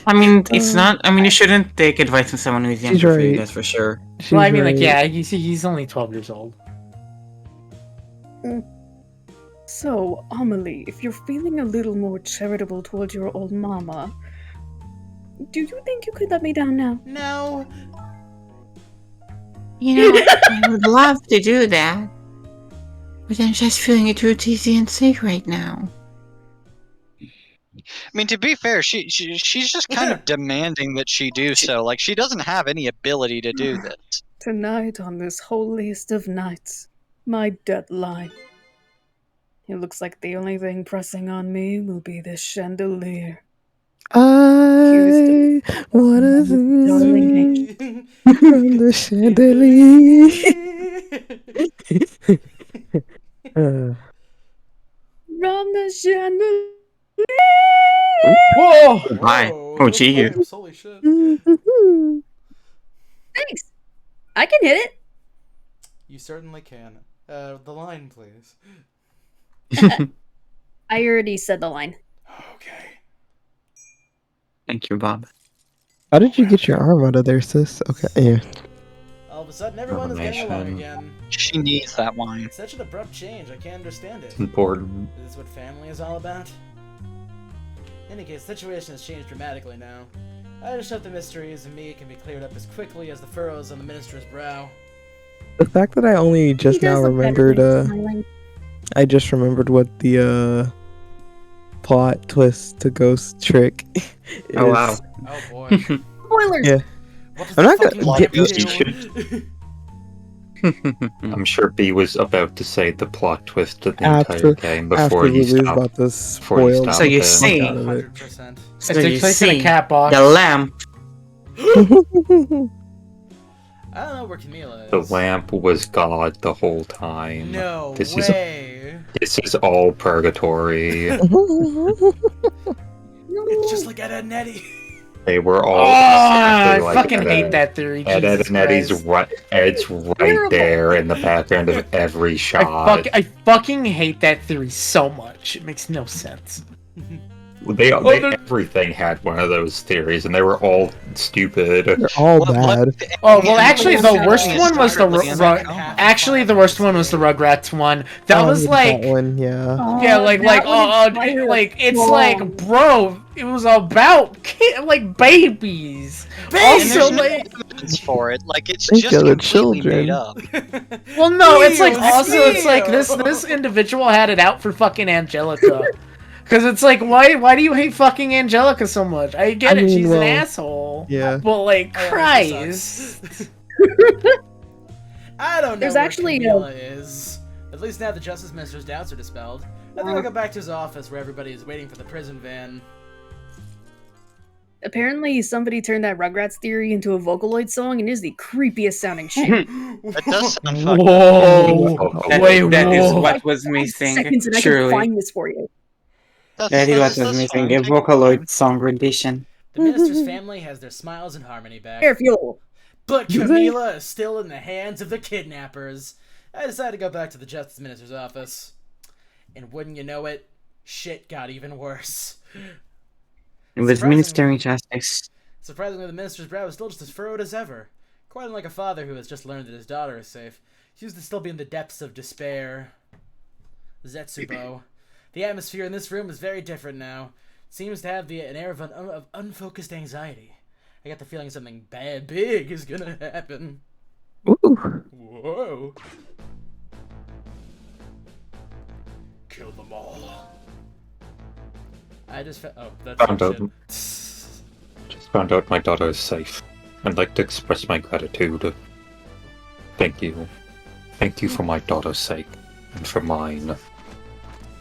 I mean, it's not. I mean, you shouldn't take advice from someone who's She's younger for you. right. That's for sure. She's Well, I mean, like, right. yeah, he's only 12 years old. So, Amelie, if you're feeling a little more charitable towards your old mama, do you think you could let me down now? No. You know, I would love to do that, but I'm just feeling it too easy and sick right now. I mean, to be fair, she's just kind of demanding that she do so. Like, she doesn't have any ability to do this. Tonight, on this holiest of nights, my deadline. It looks like the only thing pressing on me will be this chandelier. I wanna Darling, swing from the chandelier. from the chandelier. Whoa! Hi. Whoa, Oh, those gee. pipes, holy shit. Thanks. I can hit it. You certainly can. The line, please. I already said the line. Okay. Thank you, Bob. How did you get your arm out of there, sis? Okay, yeah. All of a sudden, everyone is getting along Information. again. She needs that wine. It's such an abrupt change, I can't understand it. It's important. Is this what family is all about? In any case, the situation has changed dramatically now. I just hope the mysteries of me can be cleared up as quickly as the furrows on the minister's brow. The fact that I only just He does now look better remembered, when he's smiling. I just remembered what the plot twist to Ghost Trick is. Oh, wow. Oh boy. Spoilers. Yeah. What does I'm the not gonna fucking get- do? I'm sure B was about to say the plot twist of the After- entire game before After you we was stopped. about to before you spoil. stopped So you the- see- 100%. So it you takes place in a see, cat box. the lamp. I don't know where Camila is. The lamp was God the whole time. No This way. This is all purgatory. It's just like Ed, Ed and Eddie. They were all. I exactly like fucking Ed, hate Ed. that theory. Ed, Jesus and Eddie's Christ. right. Ed's right Terrible. there in the background of every shot. I fucking hate that theory so much. It makes no sense. They they're- everything had one of those theories, and they were all stupid. They're all What- bad. Oh well, actually, the Yeah, worst it's one was the secretly in that coma. actually the worst one was the Rugrats one. That was like that one, yeah. yeah, like that one is like it's wrong. like bro, it was about like babies. And Also, there's no like evidence for it. Like it's Think just of the completely made children. up. well, no, it's like Theo, also it's like Theo. this individual had it out for fucking Angelica. Because it's like, why do you hate fucking Angelica so much? I get I it, mean, she's well, an asshole. yeah. But like, Oh, yeah, she Christ. sucks. I don't know There's where actually, Camila is. At least now the Justice Minister's doubts are dispelled. I think I'll go back to his office where everybody is waiting for the prison van. Apparently, somebody turned that Rugrats theory into a Vocaloid song and is the creepiest sounding shit. That does sound fucked up. Whoa. That is whoa. what was missing. Seconds and I can Truly. find this for you. That is what was missing. A Vocaloid song rendition. The minister's family has their smiles and harmony back. Air fuel. But Camila is still in the hands of the kidnappers. I decided to go back to the Justice Minister's office. And wouldn't you know it, shit got even worse. It was Surprisingly- Ministering Justice. Surprisingly, the minister's brow is still just as furrowed as ever. Quite unlike a father who has just learned that his daughter is safe. She seems to still be in the depths of despair. Zetsubo. The atmosphere in this room is very different now. It seems to have an air of unfocused anxiety. I got the feeling something big is gonna happen. Ooh. Whoa. Kill them all. I just oh, that's Found some out. shit. Just found out my daughter is safe. I'd like to express my gratitude. Thank you. Thank you for my daughter's sake. And for mine.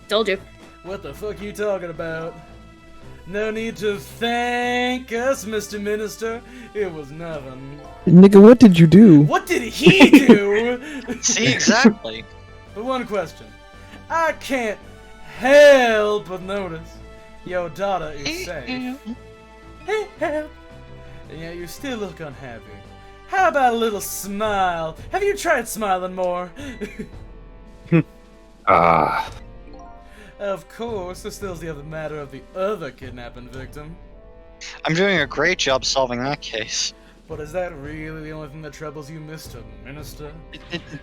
Told you. What the fuck you talking about? No need to thank us, Mr. Minister. It was nothing. Nigga, what did you do? What did he do? See, exactly. But one question. I can't help but notice your daughter is safe. And yet you still look unhappy. How about a little smile? Have you tried smiling more? Ah, Of course, there still's the other matter of the other kidnapping victim. I'm doing a great job solving that case. But is that really the only thing that troubles you, Mr. Minister?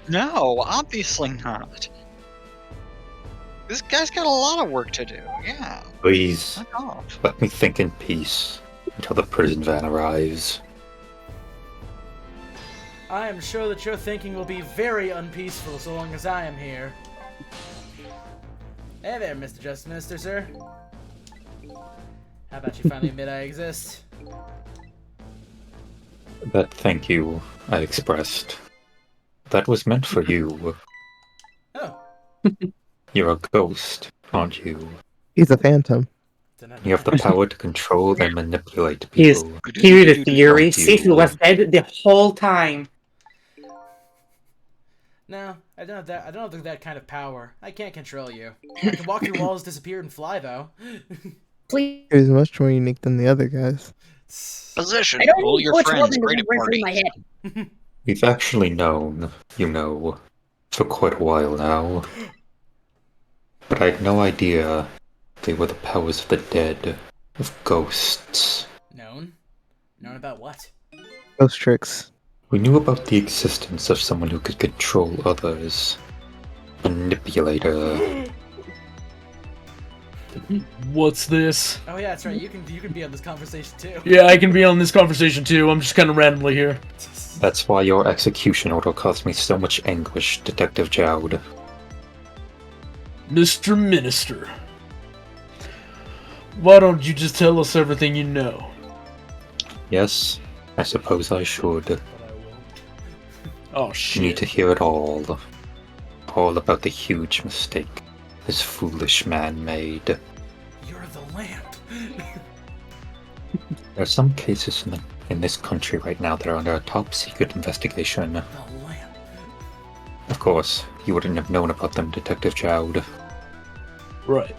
No, obviously not. This guy's got a lot of work to do. Yeah. please, Fuck off. let me think in peace until the prison van arrives. I am sure that your thinking will be very unpeaceful so long as I am here. Hey there, Mr. Justice Minister, sir. How about you finally admit I exist? That thank you I expressed. That was meant for you. Oh. You're a ghost, aren't you? He's a phantom. You have the power to control and manipulate Here's people. here the theory. Thank you. Sifu was dead the whole time. Now, I don't have that kind of power. I can't control you. I can walk through walls, disappear, and fly, though. Please. He was much more unique than the other guys. Position. I don't Pull need your Butch friends. Woman Great to run through party. my head. We've actually known, for quite a while now. But I had no idea they were the powers of the dead, of ghosts. Known? Known about what? Ghost tricks. We knew about the existence of someone who could control others. Manipulator. What's this? Oh yeah, that's right. You can be on this conversation too. Yeah, I can be on this conversation too. I'm just kind of randomly here. That's why your execution order caused me so much anguish, Detective Jowd. Mr. Minister. Why don't you just tell us everything you know? Yes, I suppose I should. Oh You shit. need to hear it all. All about the huge mistake this foolish man made. You're the lamp. There are some cases in this country right now that are under a top secret investigation. The lamp. Of course, you wouldn't have known about them, Detective Jowd. Right.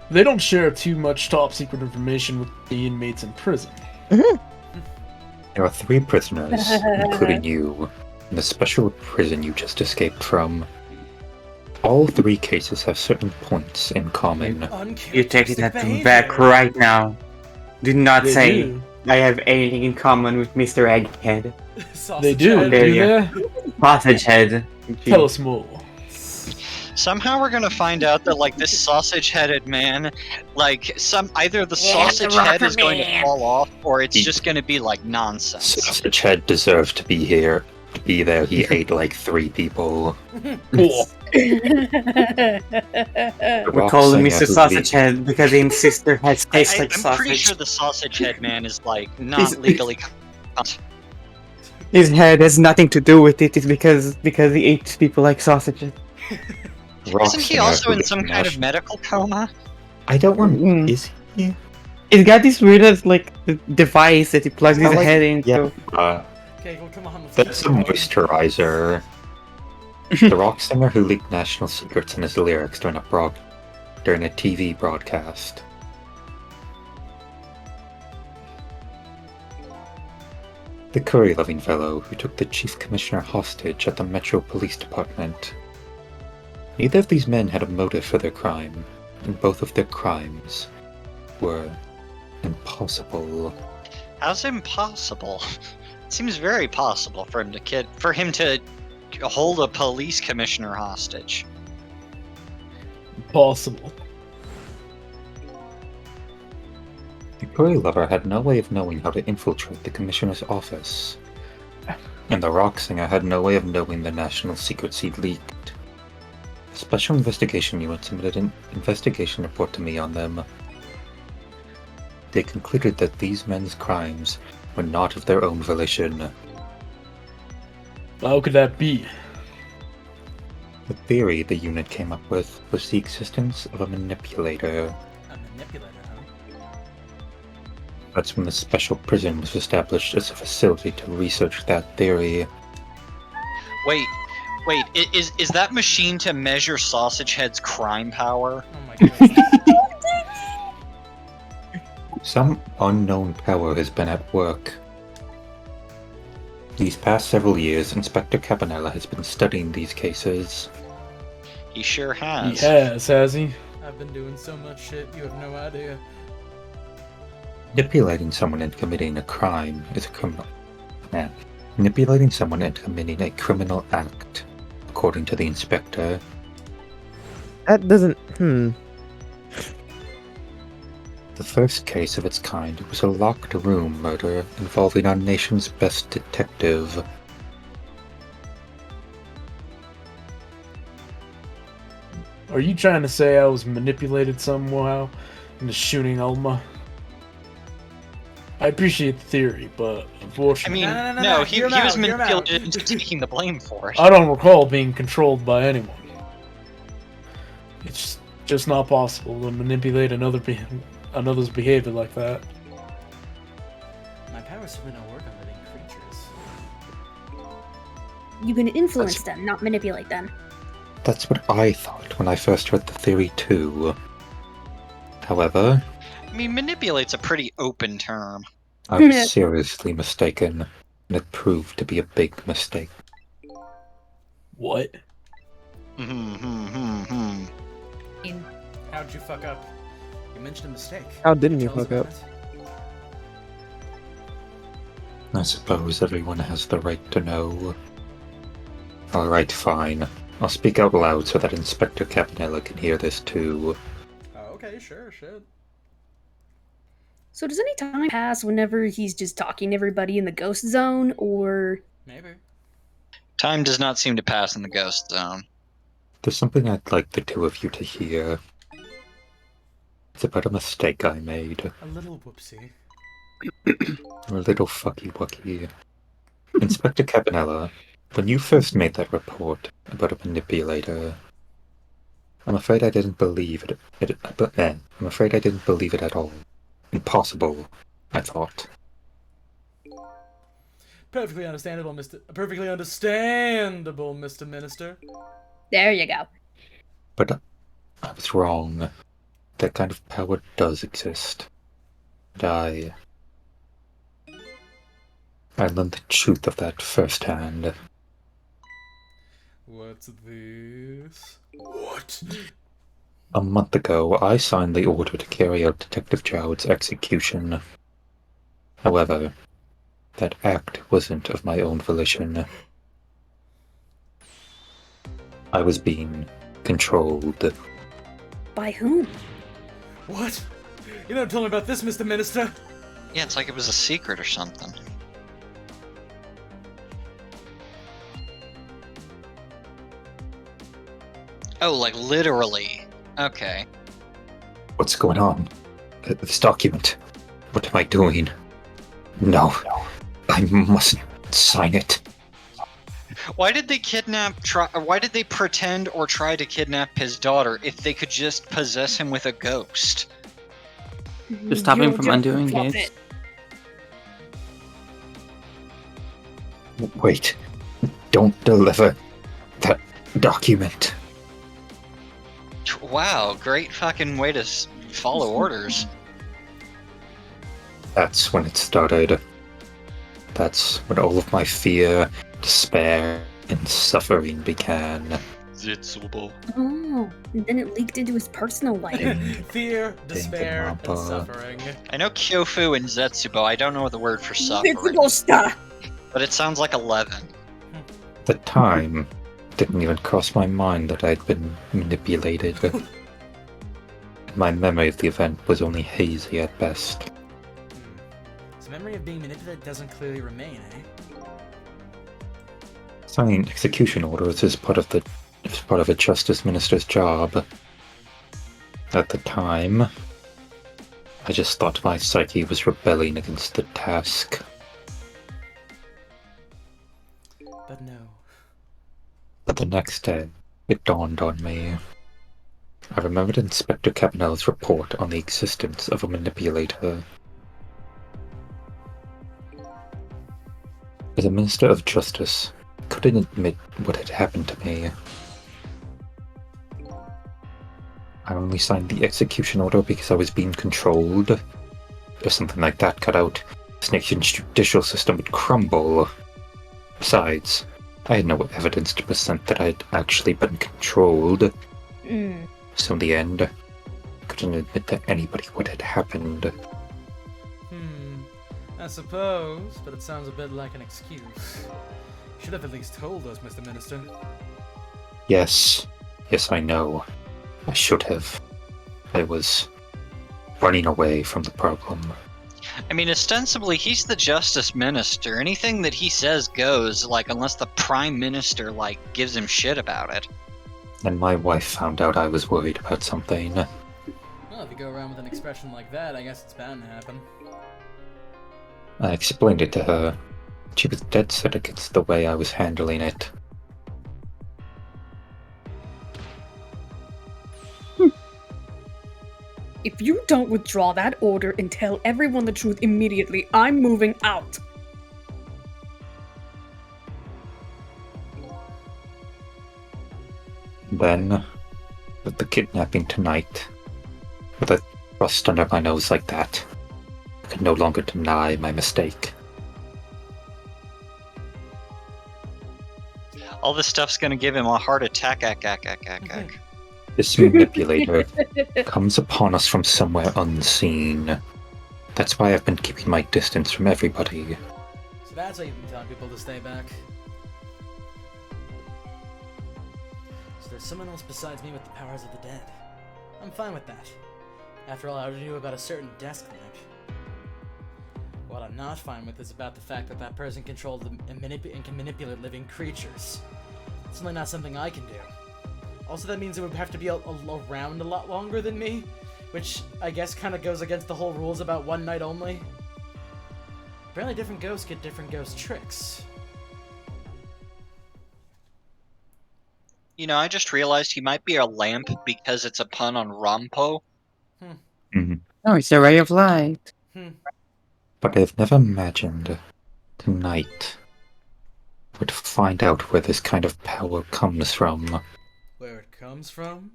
They don't share too much top secret information with the inmates in prison. There are 3 prisoners, including you, in the special prison you just escaped from. All 3 cases have certain points in common. You take that back right now. Do not They say do. I have anything in common with Mr. Egghead. They do, How dare do you. they? Sausage Head. Tell us more. Somehow we're gonna find out that like this sausage-headed man, like either the sausage head is going to fall off, or it's just gonna be like nonsense. Sausage Head deserved to be here. To be there, he ate like 3 people. Cool. We call him Mr. Sausage Head because his sister has tastes like I'm sausage. pretty sure the sausage head man is like not legally. His head has nothing to do with it. It's because he ate people like sausages. Isn't he also in some kind of medical coma? I don't want. Is he? He's got this weird like device that he plugs his head into. Yeah. Okay, well, come on. That's a moisturizer. The rock singer who leaked national secrets in his lyrics during a TV broadcast. The curry-loving fellow who took the chief commissioner hostage at the Metro Police Department. Neither of these men had a motive for their crime, and both of their crimes were impossible. How's impossible? It seems very possible for him to hold a police commissioner hostage. Possible. The curry lover had no way of knowing how to infiltrate the commissioner's office, and the rock singer had no way of knowing the national secrets he'd leaked. The Special Investigation Unit submitted an investigation report to me on them. They concluded that these men's crimes were not of their own volition. How could that be? The theory the unit came up with was the existence of a manipulator. A manipulator, huh? That's when the special prison was established as a facility to research that theory. Wait, is that machine to measure Sausage Head's crime power? Oh my god. Some unknown power has been at work. These past several years, Inspector Cabanella has been studying these cases. He sure has. He has he? I've been doing so much shit, you have no idea. Manipulating someone into committing a crime is a criminal. Manipulating someone into committing a criminal act, according to the inspector. That doesn't. The first case of its kind was a locked room murder involving our nation's best detective. Are you trying to say I was manipulated somehow into shooting Alma? I appreciate the theory, but I unfortunately, mean, No, he you're was out, you're manipulated out. into taking the blame for it. I don't recall being controlled by anyone. It's just not possible to manipulate another's behavior like that. My powers simply don't work on living creatures. You can influence them, not manipulate them. That's what I thought when I first read the theory too. However, I mean, manipulate's a pretty open term. I was seriously mistaken, and it proved to be a big mistake. What? Hmm. How'd you fuck up? You mentioned a mistake. How didn't you Tell us fuck up? about it. I suppose everyone has the right to know. Alright, fine. I'll speak out loud so that Inspector Capanella can hear this too. Oh, okay, sure, shit. So does any time pass whenever he's just talking to everybody in the ghost zone, or... Maybe. Time does not seem to pass in the ghost zone. There's something I'd like the two of you to hear. It's about a mistake I made. A little whoopsie. Or a little fucky wucky. Inspector Capanella, when you first made that report about a manipulator, I'm afraid I didn't believe it. I'm afraid I didn't believe it at all. Impossible, I thought. Perfectly understandable, Mr. Minister. There you go. But I was wrong. That kind of power does exist. And I learned the truth of that firsthand. What's this? What? A month ago, I signed the order to carry out Detective Chowd's execution. However, that act wasn't of my own volition. I was being controlled. By whom? What? You never told me about this, Mr. Minister. Yeah, it's like it was a secret or something. Oh, like literally. Okay. What's going on? This document. What am I doing? No. I mustn't sign it. Why did they why did they pretend or try to kidnap his daughter if they could just possess him with a ghost? To stop him from undoing it. Wait. Don't deliver that document. Wow, great fucking way to follow orders. That's when it started. That's when all of my fear, despair, and suffering began. Zitsubo. Oh, and then it leaked into his personal life. Fear, despair, and suffering. I know Kyofu and Zetsubo. I don't know the word for suffering. Zetsubo-sta! But it sounds like 11. At the time, it didn't even cross my mind that I'd been manipulated. My memory of the event was only hazy at best. So memory of being manipulated doesn't clearly remain, eh? Signing execution orders is part of a justice minister's job. At the time, I just thought my psyche was rebelling against the task. But no. But the next day, it dawned on me. I remembered Inspector Capanella's report on the existence of a manipulator. As a Minister of Justice, I couldn't admit what had happened to me. I only signed the execution order because I was being controlled. If something like that got out, this nation's judicial system would crumble. Besides, I had no evidence to present that I'd actually been controlled. So in the end, I couldn't admit to anybody what had happened. I suppose, but it sounds a bit like an excuse. You should have at least told us, Mr. Minister. Yes, I know. I should have. I was running away from the problem. I mean, ostensibly, he's the Justice Minister. Anything that he says goes, like, unless the Prime Minister, like, gives him shit about it. And my wife found out I was worried about something. Well, if you go around with an expression like that, I guess it's bound to happen. I explained it to her. She was dead set against the way I was handling it. If you don't withdraw that order and tell everyone the truth immediately, I'm moving out. Then, with the kidnapping tonight, with a thrust under my nose like that, I can no longer deny my mistake. All this stuff's gonna give him a heart attack. This manipulator comes upon us from somewhere unseen. That's why I've been keeping my distance from everybody. So that's why you've been telling people to stay back. So there's someone else besides me with the powers of the dead. I'm fine with that. After all, I already knew about a certain desk lamp. What I'm not fine with is about the fact that that person controlled and can manipulate living creatures. It's certainly not something I can do. Also, that means it would have to be around a lot longer than me, which I guess kind of goes against the whole rules about one night only. Apparently different ghosts get different ghost tricks. You know, I just realized he might be a lamp because it's a pun on Rompo. No, it's a ray of light. But I've never imagined tonight would find out where this kind of power comes from. Where it comes from?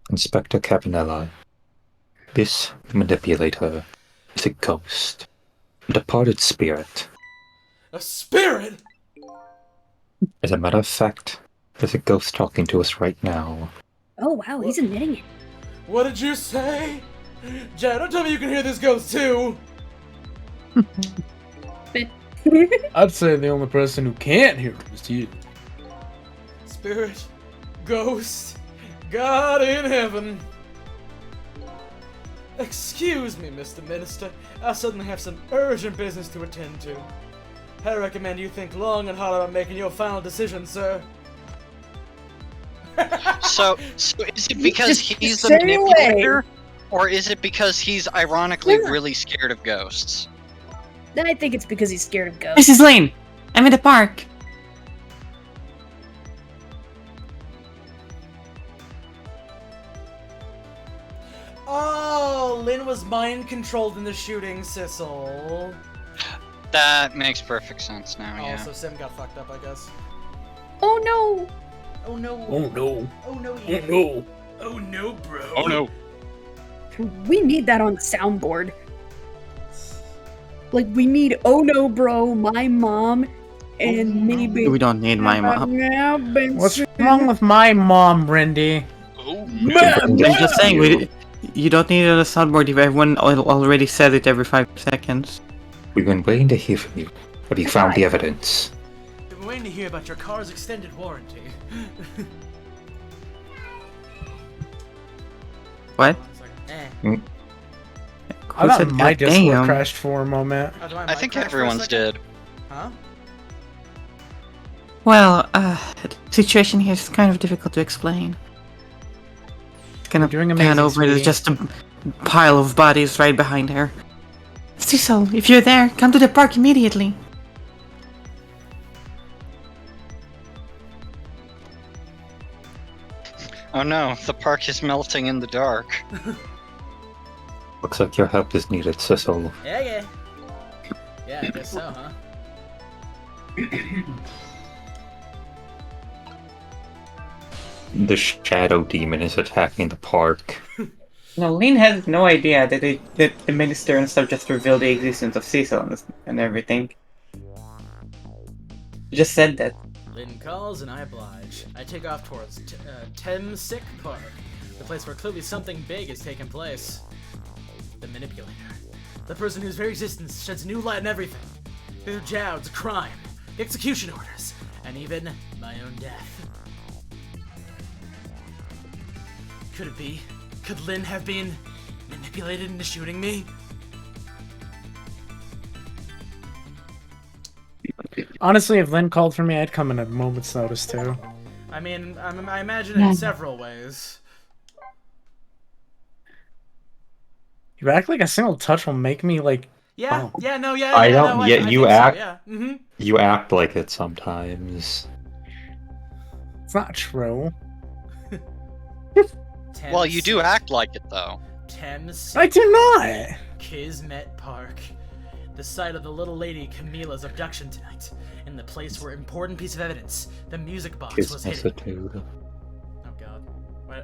Inspector Cabanella, this manipulator is a ghost, a departed spirit. A spirit? As a matter of fact, there's a ghost talking to us right now. Oh wow, he's admitting it. What did you say? Jed, don't tell me you can hear this ghost too! I'd say the only person who can't hear him is you. Spirit, ghost, God in heaven. Excuse me, Mr. Minister. I suddenly have some urgent business to attend to. I recommend you think long and hard about making your final decision, sir. So is it because Just he's the say manipulator? Or is it because he's ironically really scared of ghosts? I think it's because he's scared of ghosts. Mrs. Lane, I'm in the park. Oh, Lynn was mind-controlled in the shooting, Sissel. That makes perfect sense now, yeah. Also, Sim got fucked up, I guess. Oh no! Oh no. Oh no. Oh no. Oh no. Oh no, bro. Oh no. We need that on the soundboard. Like, we need oh no bro, my mom, and maybe... We don't need my mom. What's wrong with my mom, Rindy? I'm just saying, you don't need it on a soundboard if everyone already said it every 5 seconds. We've been waiting to hear from you. Have you found the evidence? I've been waiting to hear about your car's extended warranty. What? I thought my Discord damn. crashed for a moment. I think everyone's did. Huh? Well, the situation here is kind of difficult to explain. Gonna doing pan amazing, over, there's sweetie. just a pile of bodies right behind her. Cecil, if you're there, come to the park immediately. Oh no, the park is melting in the dark. Looks like your help is needed, Cecil. Yeah. Yeah, I guess so, huh? The shadow demon is attacking the park. No, Lynn has no idea that the minister and stuff just revealed the existence of Cecil and everything. Just said that. Lynn calls and I oblige. I take off towards Temsick Park, the place where clearly something big is taking place. The manipulator. The person whose very existence sheds new light on everything. Through Jowd's crime, execution orders, and even my own death. Could it be? Could Lynn have been manipulated into shooting me? Honestly, if Lynn called for me, I'd come in at a moment's notice too. I mean, I imagine in several ways. You act like a single touch will make me like. Yeah, Oh. yeah, no, yeah. I yeah, don't. No, Yeah, I you think act. So, yeah. Mm-hmm. You act like it sometimes. It's not true. Well, you do act like it though. Thames. I do not. Kismet Park. the site of the little lady Camila's abduction tonight, and the place where important piece of evidence, the music box, was hidden. Kismissitude. Oh god.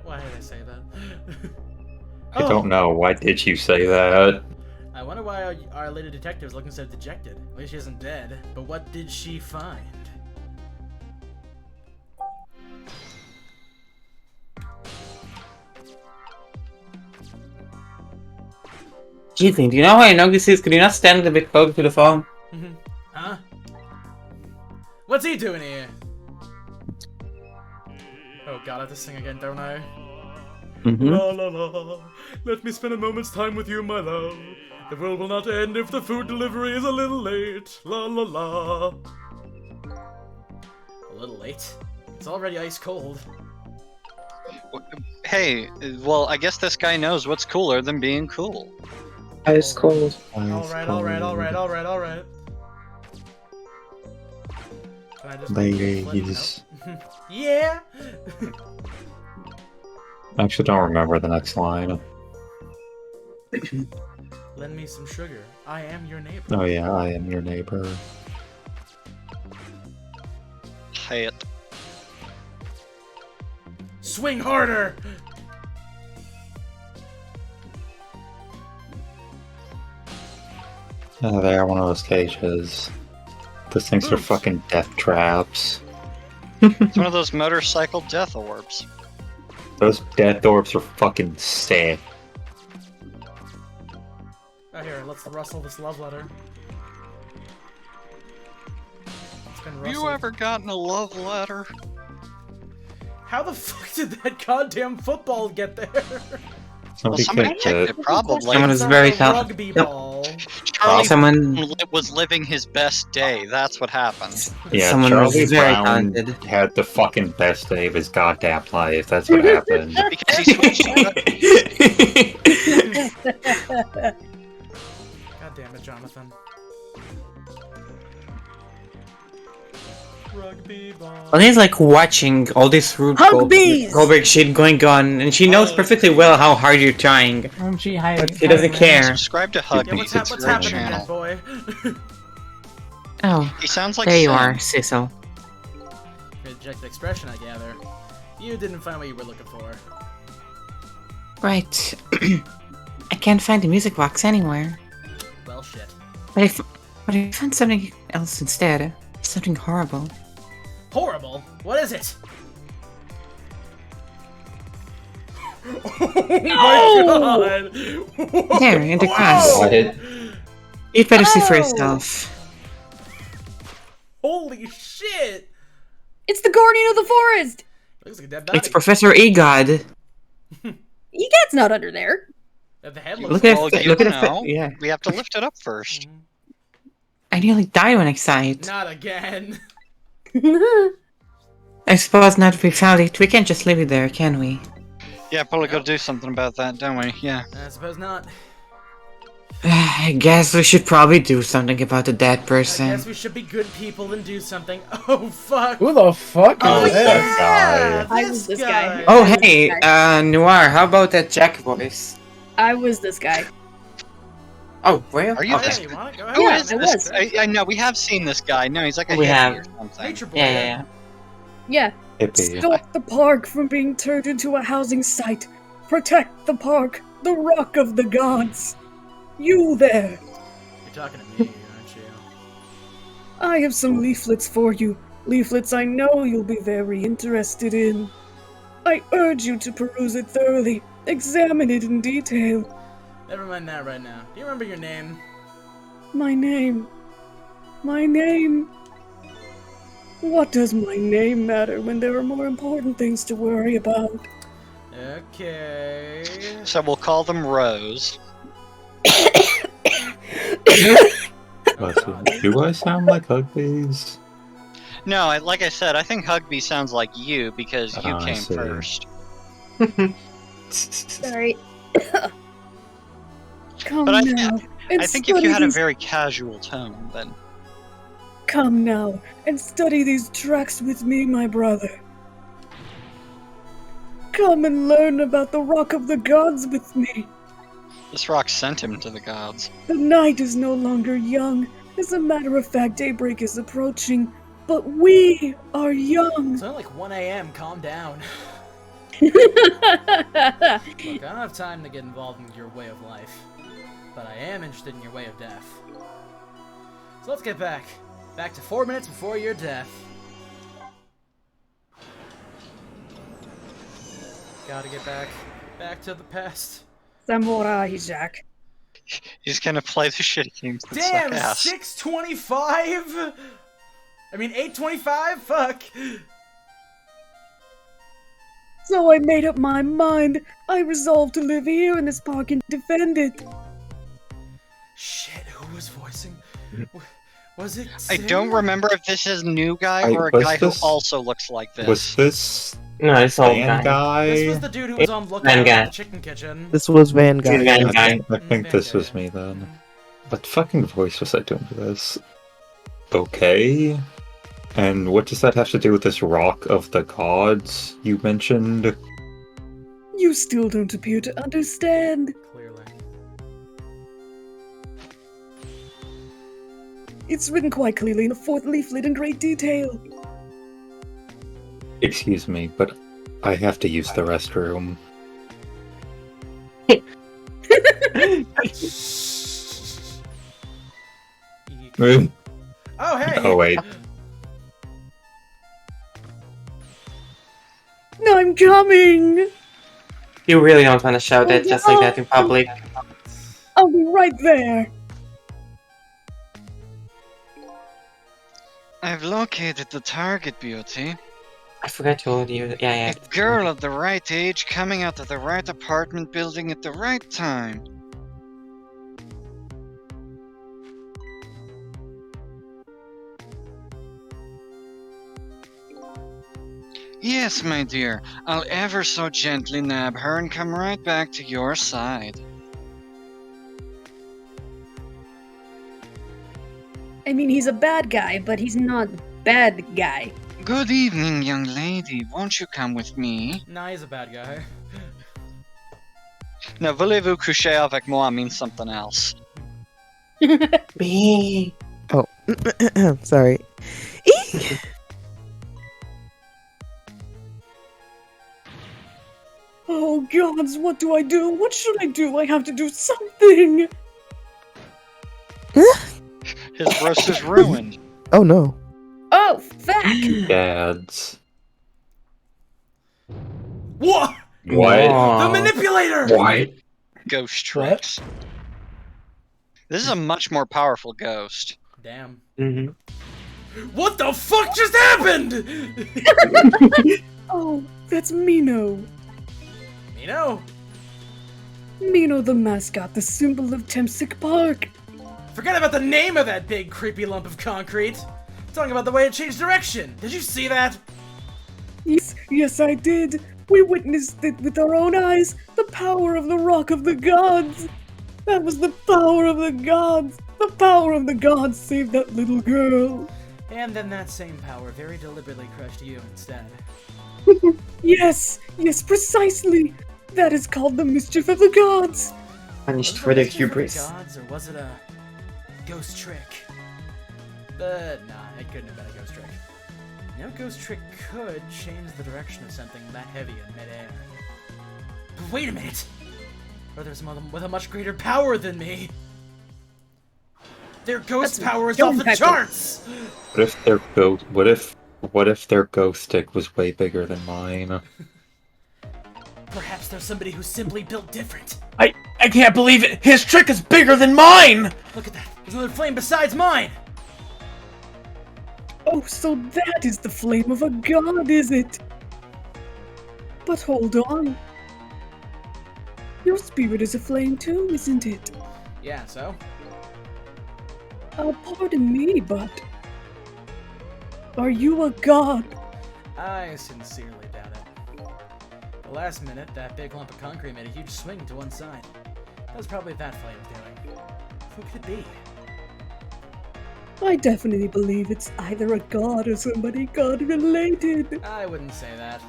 Why did I say that? I don't know. Why did you say that? I wonder why our lady detective is looking so dejected. At least she isn't dead. But what did she find? Evening, do you know how I know this is? Could you not stand a bit closer to the phone? Huh? What's he doing here? Oh god, I have to sing again, don't I? La la la, let me spend a moment's time with you, my love. The world will not end if the food delivery is a little late. La la la. A little late? It's already ice cold. Hey, well, I guess this guy knows what's cooler than being cool. Ice cold. Alright. Can I just Ladies. Yeah! I actually don't remember the next line. Lend me some sugar. I am your neighbor. Oh yeah, I am your neighbor. Hey, Swing harder! Oh, they are one of those cages. Those things are fucking death traps. it's one of those motorcycle death orbs. Those death orbs are fucking sick. Oh, here, let's rustle this love letter. It's been Have rustled. you ever gotten a love letter? How the fuck did that goddamn football get there? Somebody somebody kicked kicked it. it, probably. Someone is very talented. Rugby ball. Charlie Someone- was living his best day. That's what happened. Yeah, Someone Charlie was very Brown talented. had the fucking best day of his goddamn life. That's what happened. Because he switched God damn it, Jonathan. Rugby ball. Oni's like watching all this Rube Hugbees! Goldberg shit going on, and she knows perfectly well how hard you're trying. Oh, gee, hi. But she doesn't care. Subscribe to Hugbees. Yeah, what's It's a great happening, channel. dead boy? Oh, He sounds like there you Sam. are, Cecil. Reject expression, I gather. You didn't find what you were looking for. Right. I can't find the music box anywhere. Well, shit. But I found something else instead. Something horrible. Horrible? What is it? Oh my god! There, in the grass. What? You'd better see for Oh. yourself. Oh! Holy shit! It's the Guardian of the Forest! Looks like a dead body. It's Professor Egod. Egad's not under there. The head Look looks at Well, it. you Look at know, it. Yeah. we have to lift it up first. I nearly died when I saw it. Not again. I suppose now that we found it, we can't just leave it there, can we? Yeah, probably gotta do something about that, don't we? Yeah. I suppose not. I guess we should probably do something about the dead I person. guess we should be good people and do something. Oh fuck! Who the fuck Oh is that? yeah! I was this guy. Oh, I was hey, this guy. Noir, how about that Jack voice? I was this guy. Oh, where? Are you okay. this? Hey, you want it? Go ahead. Who Yeah, is I this? was. I know, we have seen this guy. No, he's like a We hippie have. or something. Nature boy. Yeah. Yeah. Hippie. Stop the park from being turned into a housing site. Protect the park, the rock of the gods. You there. You're talking to me, aren't you? I have some leaflets for you. Leaflets I know you'll be very interested in. I urge you to peruse it thoroughly. Examine it in detail. Never mind that right now. Do you remember your name? My name. My name. What does my name matter when there are more important things to worry about? Okay. So we'll call them Rose. Do I sound like Hugbees? No, like I said, I think Hugby sounds like you because you I came see. first. Sorry. Come But now. and I think if you study had a these- very casual tone, then Come now and study these tracks with me, my brother. Come and learn about the Rock of the Gods with me. This rock sent him to the gods. The night is no longer young. As a matter of fact, daybreak is approaching, but we are young. It's only like 1 a.m. Calm down. Look, I don't have time to get involved in your way of life, but I am interested in your way of death. So let's get back to 4 minutes before your death. Gotta get back to the past. Samurai Jack. He's gonna play the shitty games that Damn, suck ass. 6:25. I mean 8:25. Fuck. So I made up my mind. I resolved to live here in this park and defend it. Shit, who was voicing? Was it? I Tim? don't remember if this is new guy I- or a was guy who this- also looks like this. Was this No, it's all Van guy? This was the dude who was on Lookout Van at Guy. the Chicken Kitchen. This was Vanguard. Van Guy. I think this was me then. What fucking voice was I doing for this? Okay. And what does that have to do with this rock of the gods you mentioned? You still don't appear to understand. Clearly. It's written quite clearly in the fourth leaflet in great detail. Excuse me, but I have to use the restroom. Oh hey. Oh wait. I'm coming! You really don't want to shout that just like that in public. I'll be right there! I've located the target, Beauty. I forgot to hold you. Yeah. A girl of the right age coming out of the right apartment building at the right time. Yes, my dear. I'll ever so gently nab her and come right back to your side. I mean, he's a bad guy, but he's not bad guy. Good evening, young lady. Won't you come with me? Nah, he's a bad guy. Now, voulez-vous coucher avec moi means something else. Me. Oh, sorry. Oh gods, what do I do? What should I do? I have to do something! His roast is ruined. Oh no. Oh, fuck! Dads. What? What? The manipulator! What? Ghost tricks. This is a much more powerful ghost. Damn. Mm-hmm. What the fuck just happened? Oh, that's Mino. Mino? Mino the mascot, the symbol of Temsic Park. Forget about the name of that big creepy lump of concrete. Talking about the way it changed direction. Did you see that? Yes, I did. We witnessed it with our own eyes. The power of the Rock of the Gods. That was the power of the gods. The power of the gods saved that little girl. And then that same power very deliberately crushed you instead. Yes, precisely. That is called the mischief of the gods. Punished for their Was it a hubris. gods, or was it a ghost trick? Nah, it couldn't have been a ghost trick. No ghost trick could change the direction of something that heavy in midair. But wait a minute! Or there's someone with a much greater power than me! Their ghost power is off the charts! What if their ghost stick was way bigger than mine? Perhaps there's somebody who's simply built different. I can't believe it! His trick is bigger than mine! Look at that! There's another flame besides mine! Oh, so that is the flame of a god, is it? But hold on. Your spirit is a flame too, isn't it? Yeah, so? Pardon me, but... Are you a god? I sincerely doubt it. The last minute, that big lump of concrete made a huge swing to one side. That was probably that flame doing. Who could it be? I definitely believe it's either a god or somebody god-related. I wouldn't say that.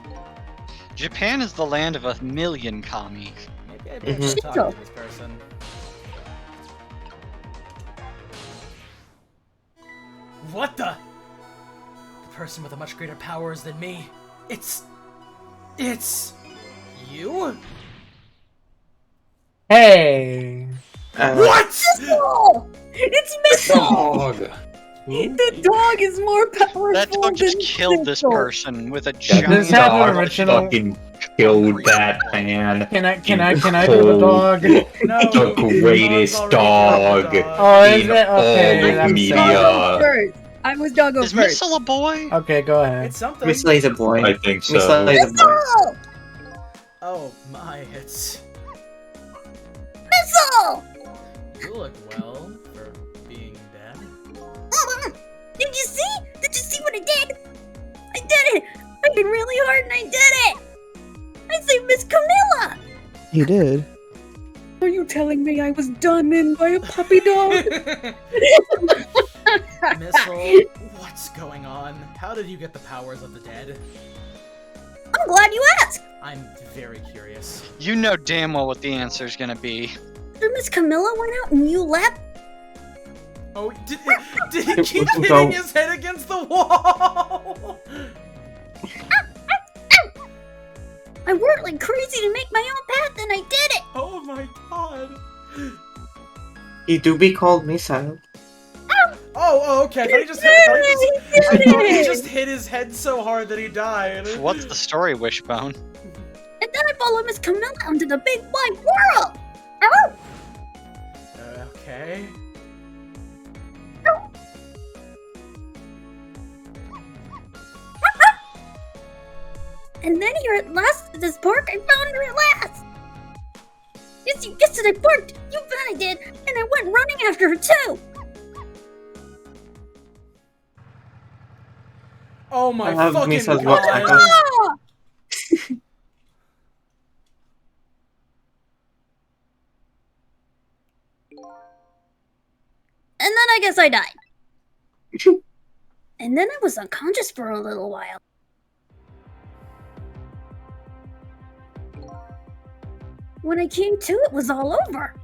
Japan is the land of a million kami. Maybe I Maybe I should talk to this person. What the? The person with a much greater powers than me. It's you? Hey. What? Missile! It's Missile! Dog. The dog is more powerful That dog just than killed this Missile. person with a That giant. This had an dog original- fucking killed that man. Can I do the dog? No. The greatest dog Oh, is in it? Okay, all I'm of media. First. I was doggo Is first. Missile a boy? Okay, go ahead. It's something. Missile is a boy. I think so. Missile is a boy. Missile! Oh my, it's. Missile! You look well for being dead. Did you see? Did you see what I did? I did it! I did really hard and I did it! I saved Miss Camilla! You did. Are you telling me I was done in by a puppy dog? Missile, what's going on? How did you get the powers of the dead? I'm glad you asked! I'm very curious. You know damn well what the answer is gonna be. After Miss Camilla went out and you left, Oh, did he keep hitting his head against the wall? I worked like crazy to make my own path and I did it! Oh my god. He do be called Missile. Oh, okay. I thought he just hit his head so hard that he died. What's the story, Wishbone? And then I followed Miss Camilla into the big wide world! Oh! Okay. And then here at last, at this park, I found her at last! Yes, you guessed it, I barked! You bet I did! And I went running after her too! Oh my I love fucking Missile's god. water. Ah! And then I guess I died. And then I was unconscious for a little while. When I came to, it was all over.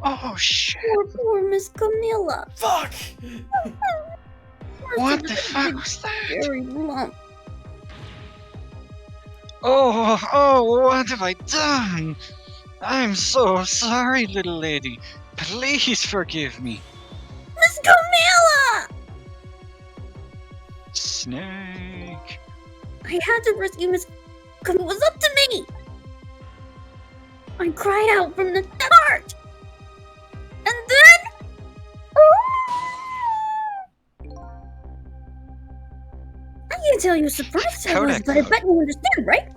Oh shit. Poor Miss Camilla. Fuck! What the fuck was that? Very lump. Oh, what have I done? I'm so sorry, little lady. Please forgive me. Miss Camilla! Snake. I had to rescue Miss Camilla. It was up to me. I cried out from the heart. And then... I can't tell you how surprised I was, Kodak but I code. bet you understand, right?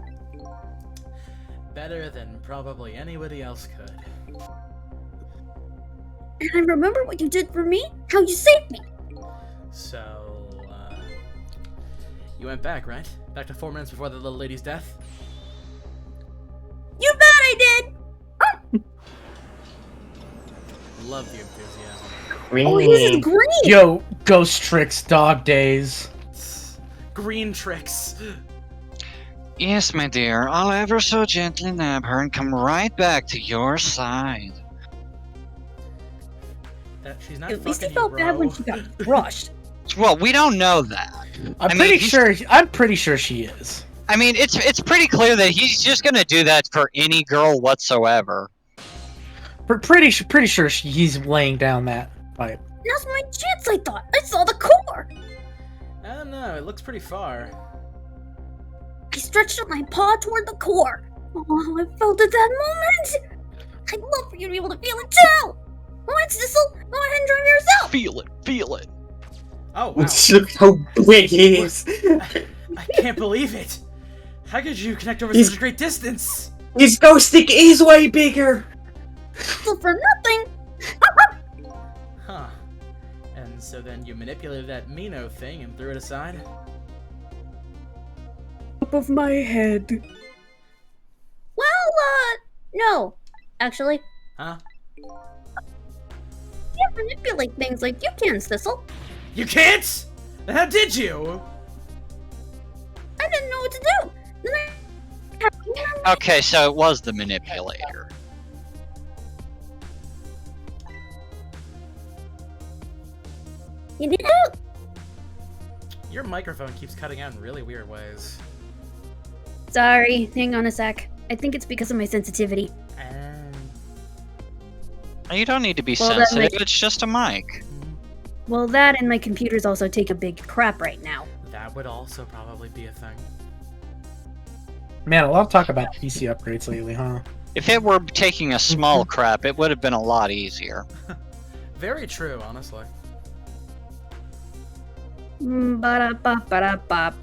Better than probably anybody else could. And I remember what you did for me, how you saved me. So, you went back, right? Back to 4 minutes before the little lady's death? You bet I did. Love the enthusiasm. Oh, he's green. Yo, Ghost Tricks Dog Days. Green tricks. Yes, my dear. I'll ever so gently nab her and come right back to your side. That she's not At least he fucking felt you, bad bro. when she got crushed. Well, we don't know that. I'm mean, pretty sure she is. I mean, it's pretty clear that he's just gonna do that for any girl whatsoever. Pretty sure he's laying down that pipe. Now's my chance, I thought. I saw the core. I don't know, it looks pretty far. I stretched out my paw toward the core. Oh, I felt at that moment. I'd love for you to be able to feel it too. Go ahead, Sissel. Go ahead and drive yourself. Feel it, feel it. Oh, wow. Look how big he is. I can't believe it. How could you connect over He's- such a great distance? His ghost stick is way bigger. So for nothing. Huh. And so then you manipulated that Mino thing and threw it aside? Top of my head. Well, no. Actually, Huh? you can't manipulate things like you can, Sissel. You can't? Then how did you? I didn't know what to do. Then I... Okay, so it was the manipulator. You know? Your microphone keeps cutting out in really weird ways. Sorry, hang on a sec. I think it's because of my sensitivity. You don't need to be Well, then, sensitive, like- it's just a mic. Well, that and my computer's also take a big crap right now. That would also probably be a thing. Man, a lot of talk about PC upgrades lately, huh? If it were taking a small crap, it would have been a lot easier. Very true, honestly. Ba-da-ba-ba-da-ba.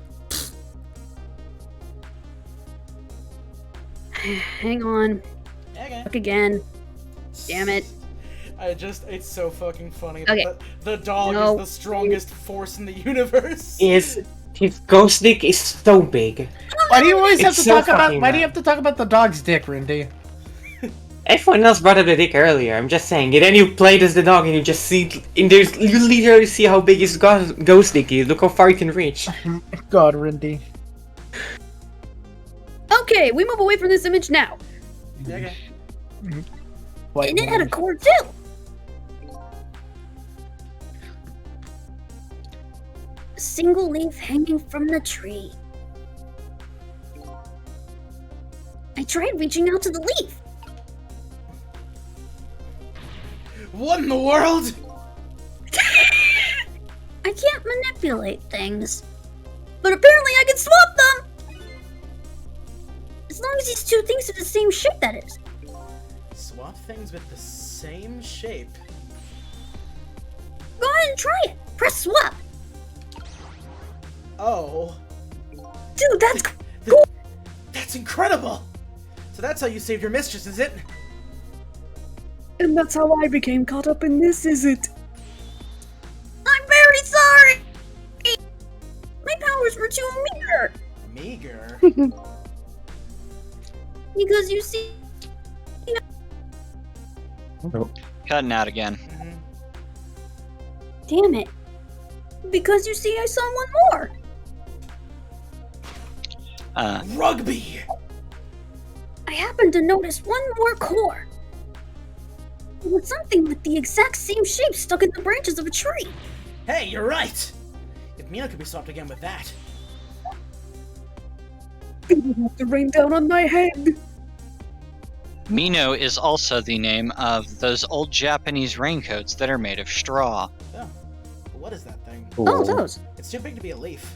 Hang on. Okay. Look again. Damn it. It's so fucking funny. Okay. That the dog No. is the strongest force in the universe. His ghost dick is so big. Why do you always have It's to so talk about? fucking Why do you bad. have to talk about the dog's dick, Rindy? Everyone else brought up the dick earlier. I'm just saying. And then you played as the dog, and you just see, and there's you literally see how big his ghost dick is. Look how far he can reach. God, Rindy. Okay, we move away from this image now. Okay. And it had a cord too. A single leaf hanging from the tree. I tried reaching out to the leaf. What in the world? I can't manipulate things. But apparently I can swap them! As long as these two things are the same shape, that is. Swap things with the same shape. Go ahead and try it. Press swap. Oh. Dude, that's That's incredible! So that's how you saved your mistress, is it? And that's how I became caught up in this, is it? I'm very sorry! My powers were too meager! Meager? Because you see... Cutting out again. Damn it. Because you see, I saw one more! Rugby! I happened to notice one more core. It was something with the exact same shape stuck in the branches of a tree. Hey, you're right! If Mina could be swapped again with that. It would have to rain down on my head. Mino is also the name of those old Japanese raincoats that are made of straw. Oh. What is that thing? Oh, those. It's too big to be a leaf.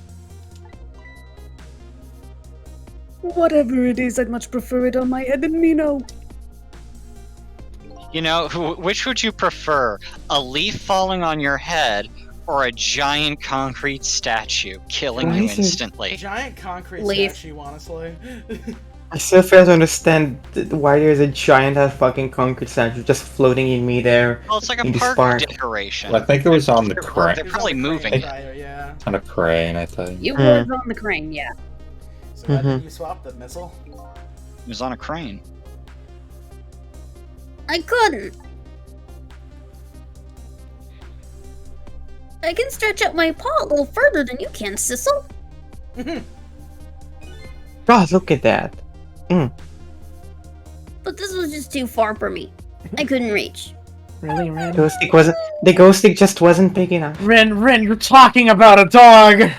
Whatever it is, I'd much prefer it on my head than Mino. You know, which would you prefer? A leaf falling on your head or a giant concrete statue killing you instantly? A giant concrete Leaf. statue, honestly. I still fail to understand why there's a giant ass fucking concrete statue just floating in midair. Well, it's like a in the park spark. decoration. I think it was on the They're crane. probably moving. Yeah. On a crane, I think. It was on the crane, yeah. So why didn't you swap the missile? It was on a crane. I couldn't. I can stretch out my paw a little further than you can, Sissel. God, look at that. But this was just too far for me. I couldn't reach. Really, Ren? The ghost stick just wasn't big enough. Ren, you're talking about a dog!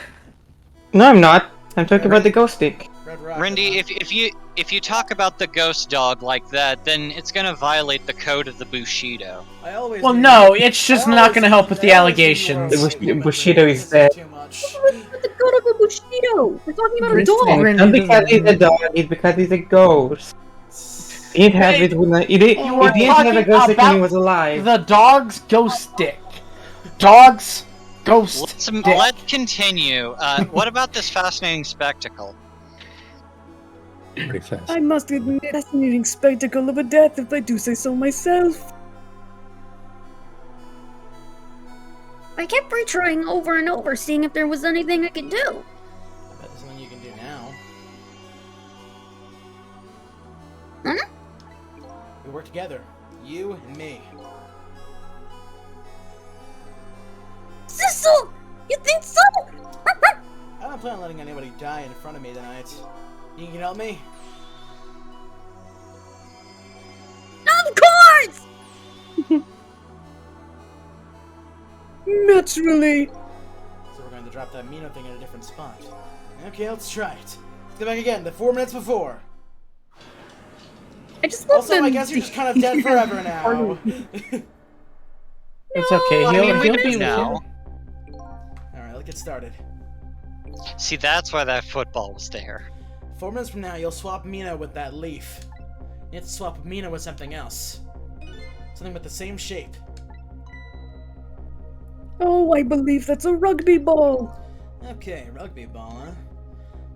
No, I'm not. I'm talking about the ghost stick. Rindy, if you talk about the ghost dog like that, then it's gonna violate the code of the Bushido. I always Well, no, it's just not gonna help with the allegations. Bushido is dead. The code of a Bushido! We're talking about a Ren- dog! Ren- Not because he's a dog, it's because he's a ghost. He didn't have it when he didn't You are have a talking ghost stick when he about was alive. the dog's ghost dick. Dog's ghost dick. Let's continue. What about this fascinating spectacle? Pretty fast. I must admit, fascinating spectacle of a death, if I do say so myself. I kept retrying over and over, seeing if there was anything I could do. That's something you can do now. We work together. You and me. Sissel! You think so? I don't plan on letting anybody die in front of me tonight. You can help me? Of course! Naturally. So we're going to drop that Mino thing in a different spot. Okay, let's try it. Let's go back again to 4 minutes before. I just love Also, I guess you're just kind of dead forever now. It's okay. I mean, we He'll do be now. Alright, let's get started. See, that's why that football was there. 4 minutes from now, you'll swap Mina with that leaf. You have to swap Mina with something else. Something with the same shape. Oh, I believe that's a rugby ball. Okay, rugby ball, huh?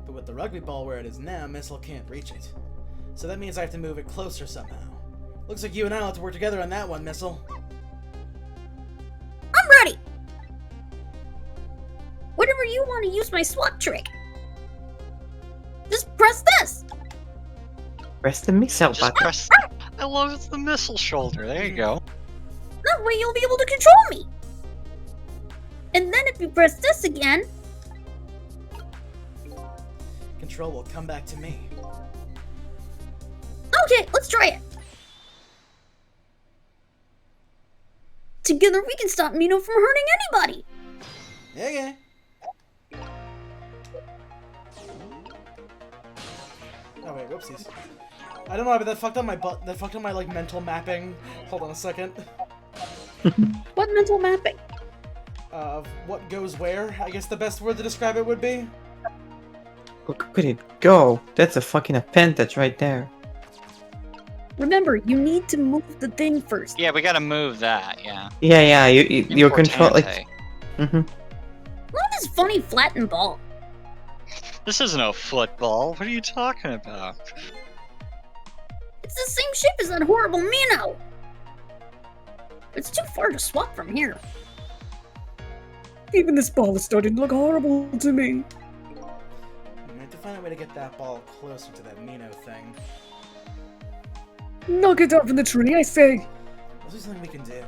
But with the rugby ball where it is now, Missile can't reach it. So that means I have to move it closer somehow. Looks like you and I will have to work together on that one, Missile. I'm ready! Whenever you want to use my swap trick, just press this! Press the missile Just button. press. I love it's the missile shoulder. There you go. That way you'll be able to control me! And then if you press this again, Control will come back to me. okay, let's try it! Together we can stop Mino from hurting anybody! Okay. Oh wait, whoopsies. I don't know, but that fucked up my that fucked up my like mental mapping. Hold on a second. What mental mapping? Of what goes where, I guess the best word to describe it would be. Look at it go. That's a fucking appendage right there. Remember, you need to move the thing first. Yeah, we gotta move that. Yeah. Yeah, your control like. Importante. Look at this funny flattened ball. This isn't a football. What are you talking about? It's the same shape as that horrible Mino! It's too far to swap from here. Even this ball is starting to look horrible to me. We have to find a way to get that ball closer to that Mino thing. Knock it off in the tree, I say. This is something we can do.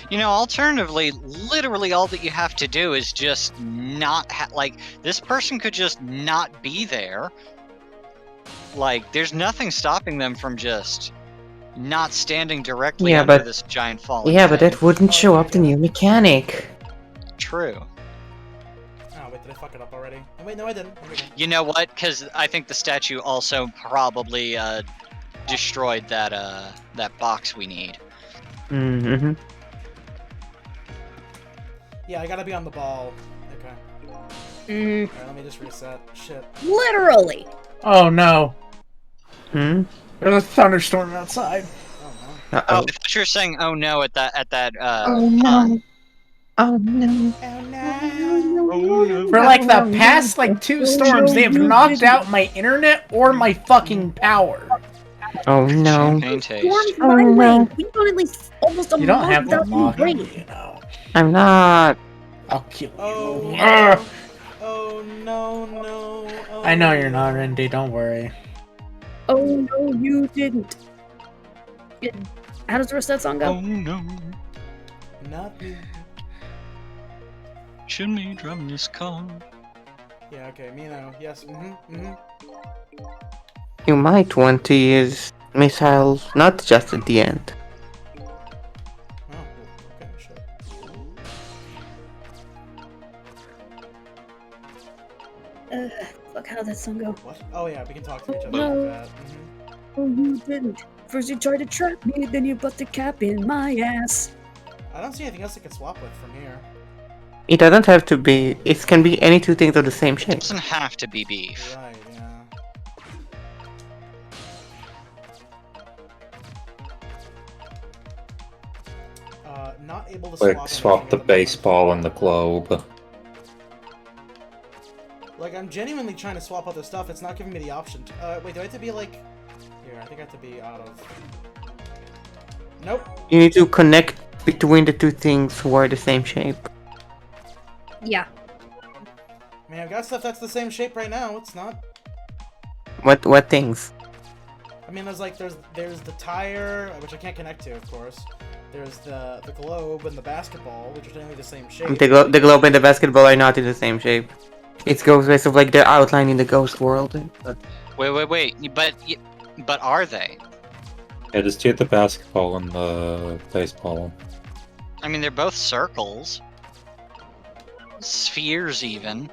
You know, alternatively, literally all that you have to do is just not like this person could just not be there. Like, there's nothing stopping them from just not standing directly Yeah, under but- this giant falling Yeah, but thing. that wouldn't show up the new mechanic. True. Oh wait, did I fuck it up already? Oh, wait, no I didn't. Here we go. You know what? Because I think the statue also probably destroyed that that box we need. Mm-hmm. Yeah, I gotta be on the ball. Okay. Mm, Alright, let me just reset. Shit. literally! Oh no. Hmm? There's a thunderstorm outside. Oh, I thought you were saying "oh no" at that Oh no. Oh no. For like the past like 2 storms, they have knocked out my internet or my fucking power. Oh no. Champagne taste. Storms Oh, my way! no. We've gone at least almost a You don't month have to without any mock me, rain. you know. I'm not. I'll kill you. Oh, Ugh. oh no, no. Oh, I know you're not, Randy. Don't worry. Oh no, you didn't. How does the rest of that song go? Oh no. Not me. Should me drum this car? Yeah, okay, Mino. Yes, You might want to use missiles not just at the end. Oh, okay, sure. Fuck, how did that song go? What? Oh yeah, we can talk to each other No. like that. Oh, you didn't. First you tried to trap me, then you put the cap in my ass. I don't see anything else I can swap with from here. It doesn't have to be. It can be any 2 things of the same It shape. doesn't have to be beef. Right, yeah. Not able to Like, swap the anything at moment. baseball and the globe. Like, I'm genuinely trying to swap other stuff. It's not giving me the option. Wait, do I have to be like... Here, I think I have to be out of... Nope. You need to connect between the 2 things who are the same shape. Yeah. I mean, I've got stuff that's the same shape right now. It's not... What things? I mean, there's the tire, which I can't connect to, of course. There's the globe and the basketball, which are technically the same shape. The globe and the basketball are not in the same shape. It goes based of like the outline in the ghost world. Wait. But are they? Yeah, just take the basketball and the baseball. I mean, they're both circles. Spheres, even.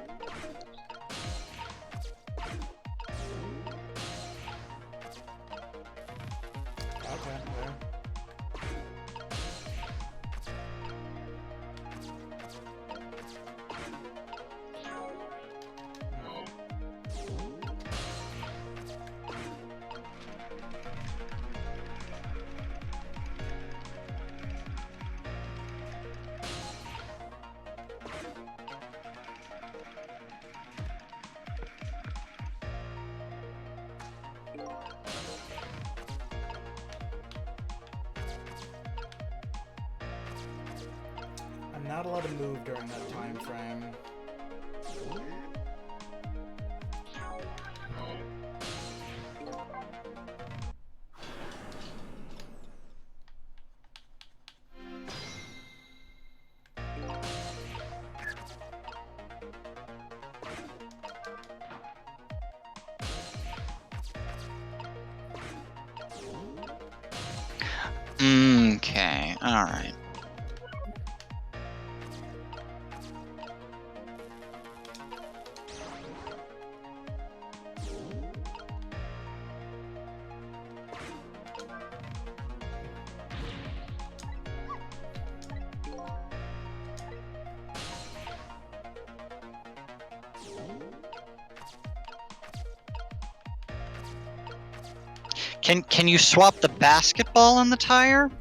Okay. I'm not allowed to move during that time frame. Okay, alright. Can you swap the basketball on the tire?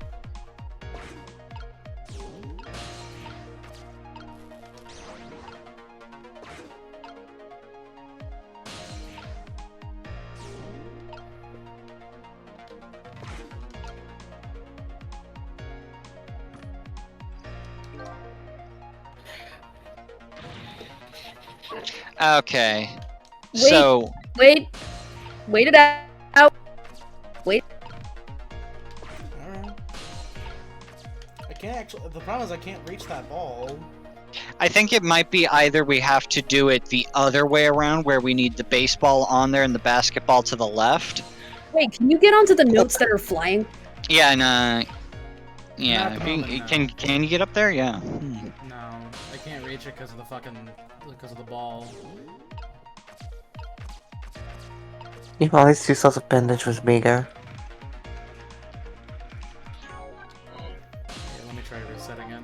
Okay. Wait it out. Wait. Alright. I can't actually. The problem is I can't reach that ball. I think it might be either we have to do it the other way around, where we need the baseball on there and the basketball to the left. Wait, can you get onto the notes that are flying? Yeah, and yeah. Not at the moment, no. Can you get up there? Yeah. No, I can't reach it because of the ball. If only two sorts of bandage was bigger. Okay, let me try resetting it.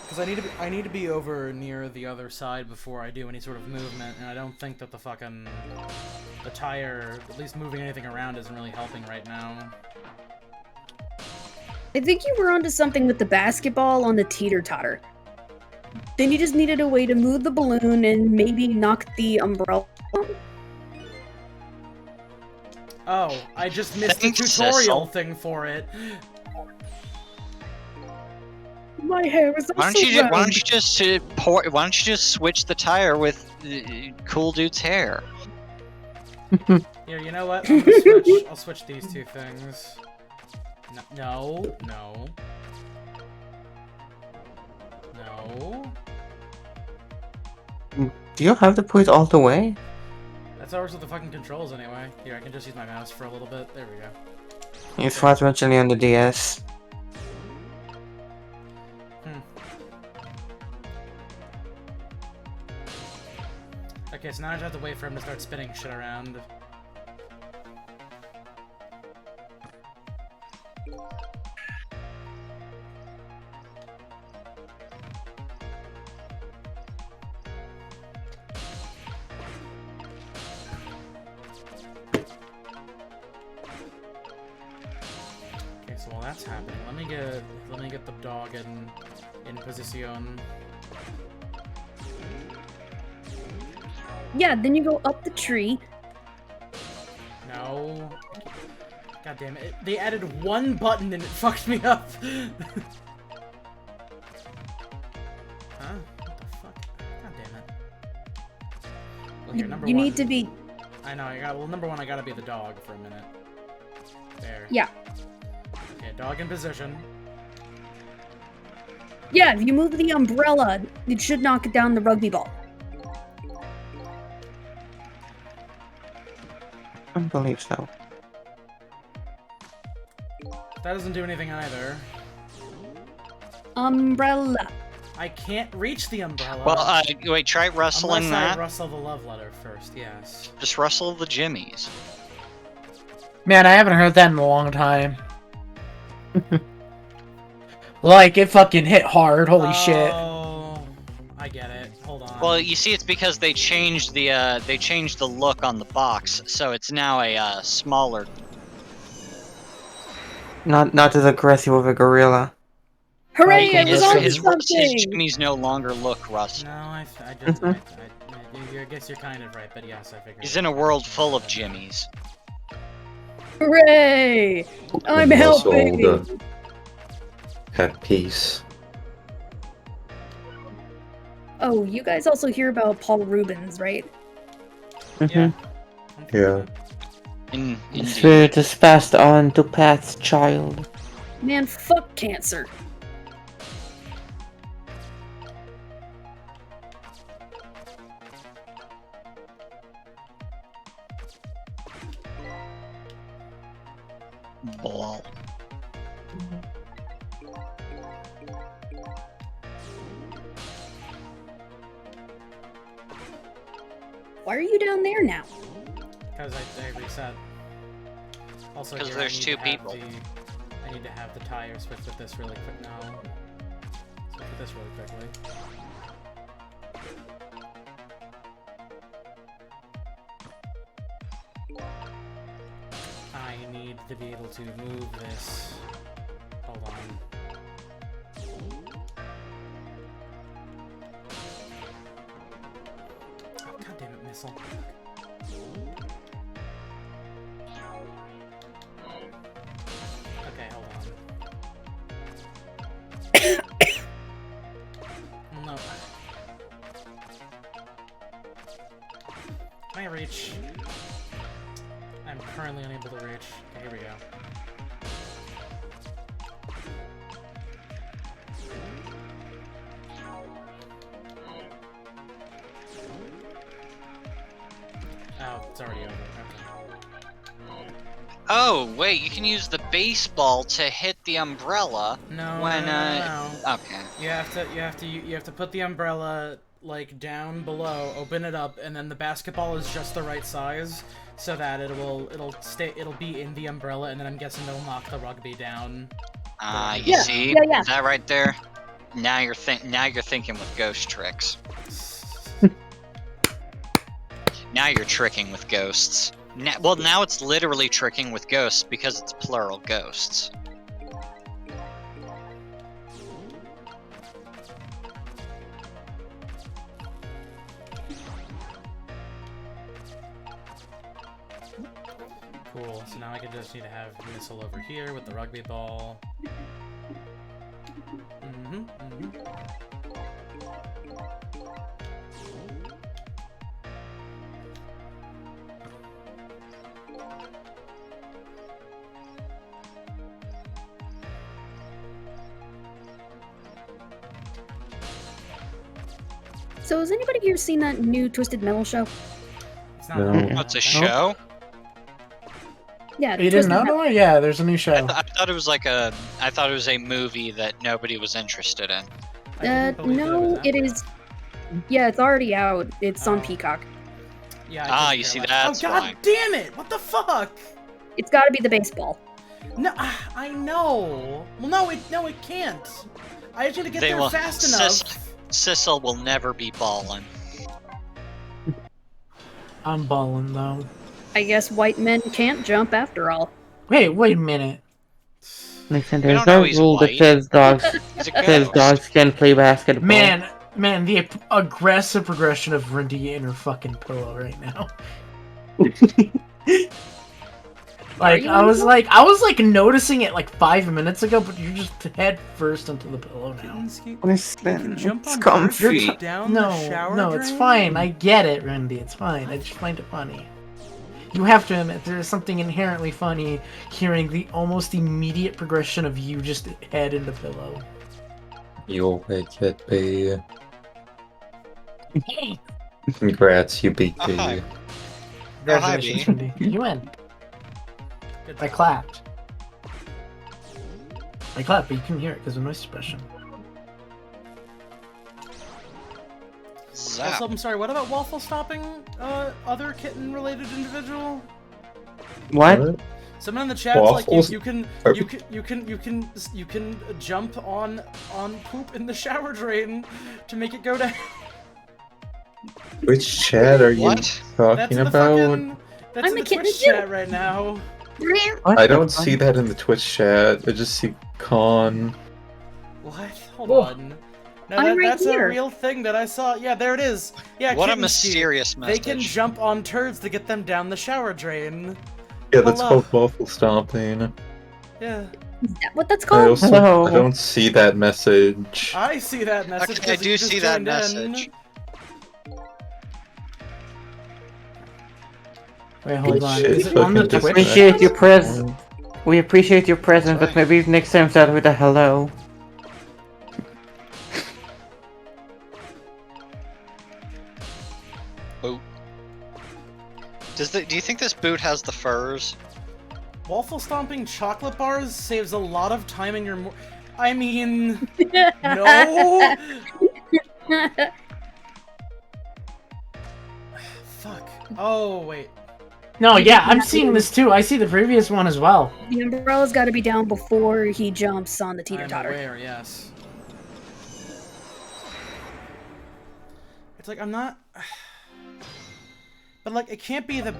Because I need to be over near the other side before I do any sort of movement, and I don't think that the tire, at least moving anything around, isn't really helping right now. I think you were onto something with the basketball on the teeter-totter. Then you just needed a way to move the balloon and maybe knock the umbrella. Oh, I just missed the Thanks, tutorial Cecil. thing for it. My hair is Why don't you just switch the tire with Cool Dude's hair? Here, you know what? I'm gonna switch. I'll switch these two things. No. Do you have to put it all the way? That's ours with the fucking controls anyway. Here, I can just use my mouse for a little bit. There we go. It's was eventually on the DS. Okay, so now I just have to wait for him to start spinning shit around. Okay, so while that's happening, let me get the dog in position. Yeah, then you go up the tree. No. God damn it. They added one button and it fucked me up. Huh? What the fuck? God damn it. Well, here, number You one. need to be... I know, number one, I gotta be the dog for a minute. There. Yeah. Okay, dog in position. Yeah, if you move the umbrella, it should knock down the rugby ball. I believe so. That doesn't do anything either. Umbrella. I can't reach the umbrella. Well, wait, try rustling unless that. I rustle the love letter first, yes. Just rustle the jimmies. Man, I haven't heard that in a long time. Like, it fucking hit hard, holy shit. Oh, I get it. Hold on. Well, you see, it's because they changed the look on the box, so it's now a smaller. Not as aggressive of a gorilla. Hooray, I was His, on his something! jimmies no longer look rusty. No, I guess you're kind of right, but yes, I figured. He's in a world full of jimmies. Hooray! I'm And also helping! the headpiece. Oh, you guys also hear about Paul Rubens, right? Yeah. Yeah. Spirit is passed on to Pat's child. Man, fuck cancer. Ball. Why are you down there now? Because I reset. Also, 'Cause here, there's I need two to have people. I need to have the tire switch with this really quick now. Switch with this really quickly. I need to be able to move this. Hold on. Oh, God damn it, missile. Okay, hold on. No. Can I reach? I'm currently unable to reach. Okay, here we go. Oh, it's already over. Okay. Oh, wait, you can use the baseball to hit the umbrella No, when no. Okay. You have to put the umbrella like down below, open it up, and then the basketball is just the right size so that it'll be in the umbrella, and then I'm guessing it'll knock the rugby down. You Yeah, see yeah. that right there? Now you're thinking with ghost tricks. Now you're tricking with ghosts. Now it's literally tricking with ghosts because it's plural ghosts. Cool. So now I just need to have missile over here with the rugby ball. So has anybody here seen that new Twisted Metal show? It's not No. that What's a bad. show? Yeah, You didn't Twisted know? Metal. Yeah, there's a new show. I thought it was like I thought it was a movie that nobody was interested in. I didn't believe that No, was out it there. is. Yeah, it's already out. It's on Oh. Peacock. Yeah. Ah, did you hear see, about- that's Oh God why. damn it! What the fuck? It's got to be the baseball. No, I know. Well, no, it can't. I just need to get They there will. fast enough. Sissel will never be ballin'. I'm balling though. I guess white men can't jump after all. Wait a minute. Listen, We there's don't know no he's rule that white. says dogs He's a says ghost. dogs can play basketball. Man, the aggressive progression of Rindy in her fucking pillow right now. Like you I was on like noticing it like 5 minutes ago, but you're just head first into the pillow now. Listen, Jump it's on comfy. down the No, shower no, it's drain? fine. I get it, Rindy. It's fine. I just find it funny. You have to admit, there is something inherently funny hearing the almost immediate progression of you just head into pillow. You'll make it be. Congrats, you beat Oh, hi. B. Congratulations, B. Wendy. You win. I clapped. I clapped, but you couldn't hear it because of noise suppression. Zap. Also, I'm sorry. What about waffle stopping? Other kitten-related individual? What? Someone in the chat's like, Waffles? you can jump on poop in the shower drain to make it go down. Which chat are you What? talking about? That's I'm in a the kitten Twitch too. chat right now. I don't see that in the Twitch chat. I just see Con. What? Hold Whoa. on. No, I'm right that's here. a real thing that I saw. Yeah, there it is. Yeah, What a Kitten Ski. mysterious They message. can jump on turds to get them down the shower drain. Yeah, that's Hello. called waffle stomping. Yeah. Is that what that's I called? also Hello. I don't see that message. I see that message. Okay, I 'cause you do just see that joined in. message. Wait, hold on. Shit, Is it on the fucking Twitch? Appreciate your presence. We appreciate your presence, but Sorry. maybe next time start with a hello. Boot. Do you think this boot has the furs? Waffle stomping chocolate bars saves a lot of time in your. I mean, no. Fuck. Oh wait. No, yeah, I'm seeing this too. I see the previous one as well. The umbrella's got to be down before he jumps on the I'm teeter-totter. aware. Yes. It's like I'm not. But like it can't be the.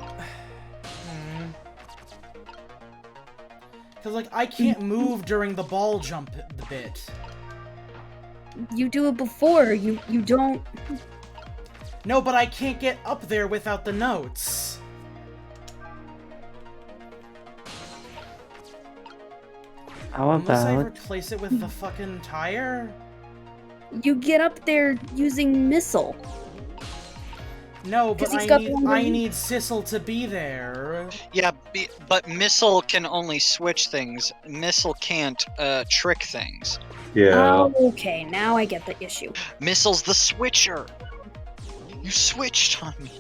Cause like I can't move during the ball jump the bit. You do it before. You don't. No, but I can't get up there without the notes. How Unless I about replace it with the fucking tire? You get up there using missile. No, but 'Cause he's got the one I where- need Sissel to be there. Yeah, but Missile can only switch things. Missile can't trick things. Yeah. Oh, okay, now I get the issue. Missile's the switcher. You switched on me.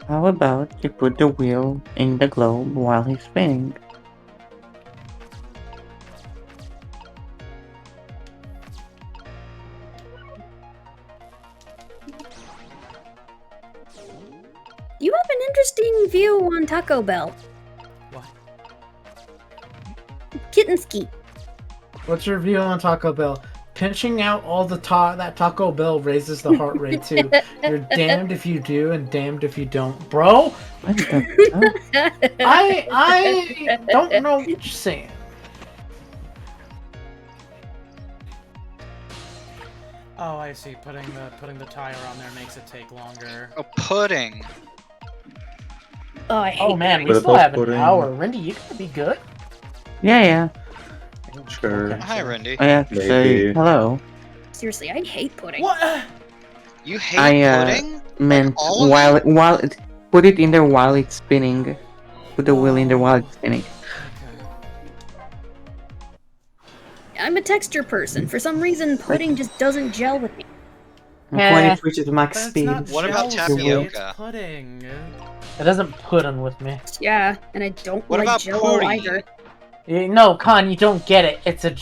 how about you put the wheel in the globe while he's spinning? You have an interesting view on Taco Bell. What? Kittenski. What's your view on Taco Bell? Pinching out all the that Taco Bell raises the heart rate too. You're damned if you do and damned if you don't, bro. What the I don't know what you're saying. Oh, I see. Putting the tire on there makes it take longer. A pudding. Oh, I hate Oh man, we What still about have an putting- hour. Randy, you gotta be good. Yeah. Sure. Okay. Hi, Randy. I have to say Maybe. hello. Seriously, I hate pudding. What? You hate I pudding? meant all of while put it in there while it's spinning. Put the wheel in there while it's spinning. I'm a texture person. For some reason, pudding just doesn't gel with me. And when it reaches max But it's speed. not What about gel speed, it's tapioca? pudding. It doesn't put on with me. Yeah, and I don't What like about Jell-O puri? either. No, Con, you don't get it. It's a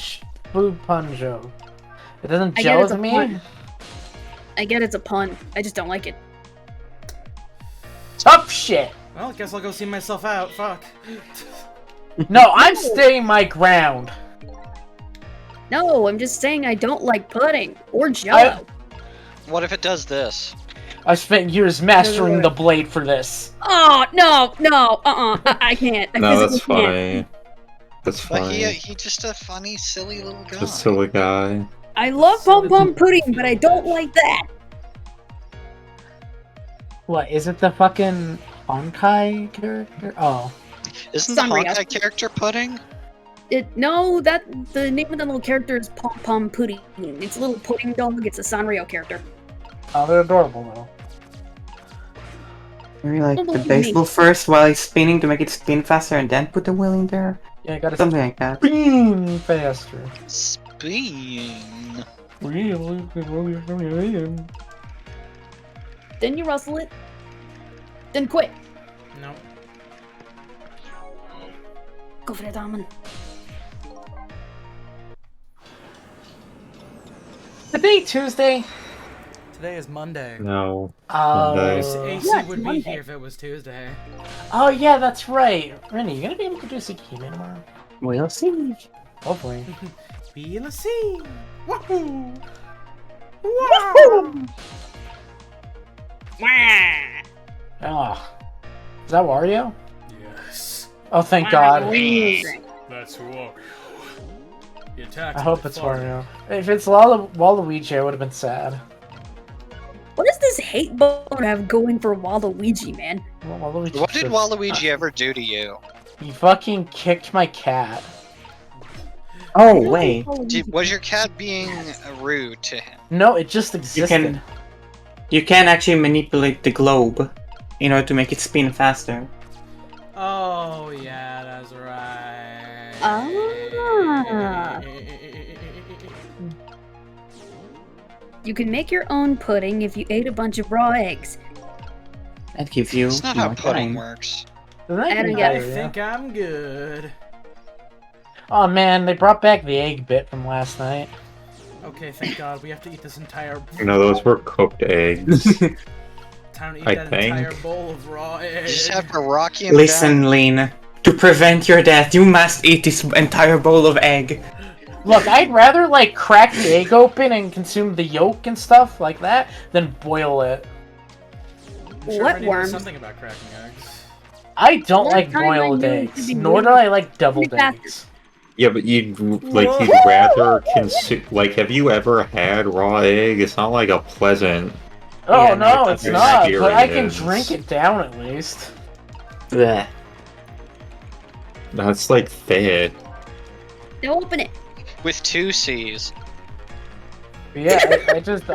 food pun joke. It doesn't I get gel it's with a me. pun. I get it's a pun. I just don't like it. Tough shit. Well, I guess I'll go see myself out. Fuck. No, I'm staying my ground. No, I'm just saying I don't like pudding or Jell-O. What if it does this? I spent years mastering the blade for this. Oh no, I can't. I No, that's physically can't. funny. That's But funny. he just a funny, silly little guy. Just silly guy. I love pom pom pudding, but I don't like that. What, is it the fucking Honkai character? Oh. Isn't the Sanrio. Honkai character pudding? No, that the name of the little character is Pom Pom Pudding. It's a little pudding dog. It's a Sanrio character. Oh, they're adorable though. Maybe like Don't the believe baseball me. first while it's spinning to make it spin faster and then put the wheel in there. Yeah, I gotta Something like that. spin faster. Spin. Then you rustle it. Then quit. No. Go for it, Almond. Today, Tuesday. Today is Monday. No. Uh, Monday. AC Yeah, it's would be Monday. here if it was Tuesday. Oh yeah, that's right. Rennie, you gonna be able to do Sakimi tomorrow? We'll see. Hopefully. We'll see. Woohoo! Ah, is that Wario? Yes. Oh, thank God. That's Wario. He attacks I hope it's Wario. If it's Waluigi, I would have been sad. What does this hate bone have going for Waluigi, man? Well, Waluigi's What did just- Waluigi ever do to you? He fucking kicked my cat. Oh wait. Was your cat being rude to him? No, it just existed. You can actually manipulate the globe in order to make it spin faster. Oh yeah, that's right. Ah. You can make your own pudding if you ate a bunch of raw eggs. That gives you That's not how more pudding time. works. I don't I get it. think I'm good. Oh man, they brought back the egg bit from last night. Okay, thank God. We have to eat this entire. No, those were cooked eggs. Time to eat I that think. entire bowl of raw You eggs. just have to rock him Listen, Lean. To prevent your death, you must eat this entire bowl of egg. Look, I'd rather like crack the egg open and consume the yolk and stuff like that than boil it. I'm sure What Rennie knows worms? something about cracking eggs. I don't One like time boiled I knew it eggs, to be nor do really- I like deviled really fast. eggs. Yeah, but you'd rather consume. Like, have you ever had raw egg? It's not like a pleasant. Oh Yeah, no, no, it's that's not. But I can experience. drink it down at least. Blech. That's like fat. Now open it. with 2 C's. Yeah,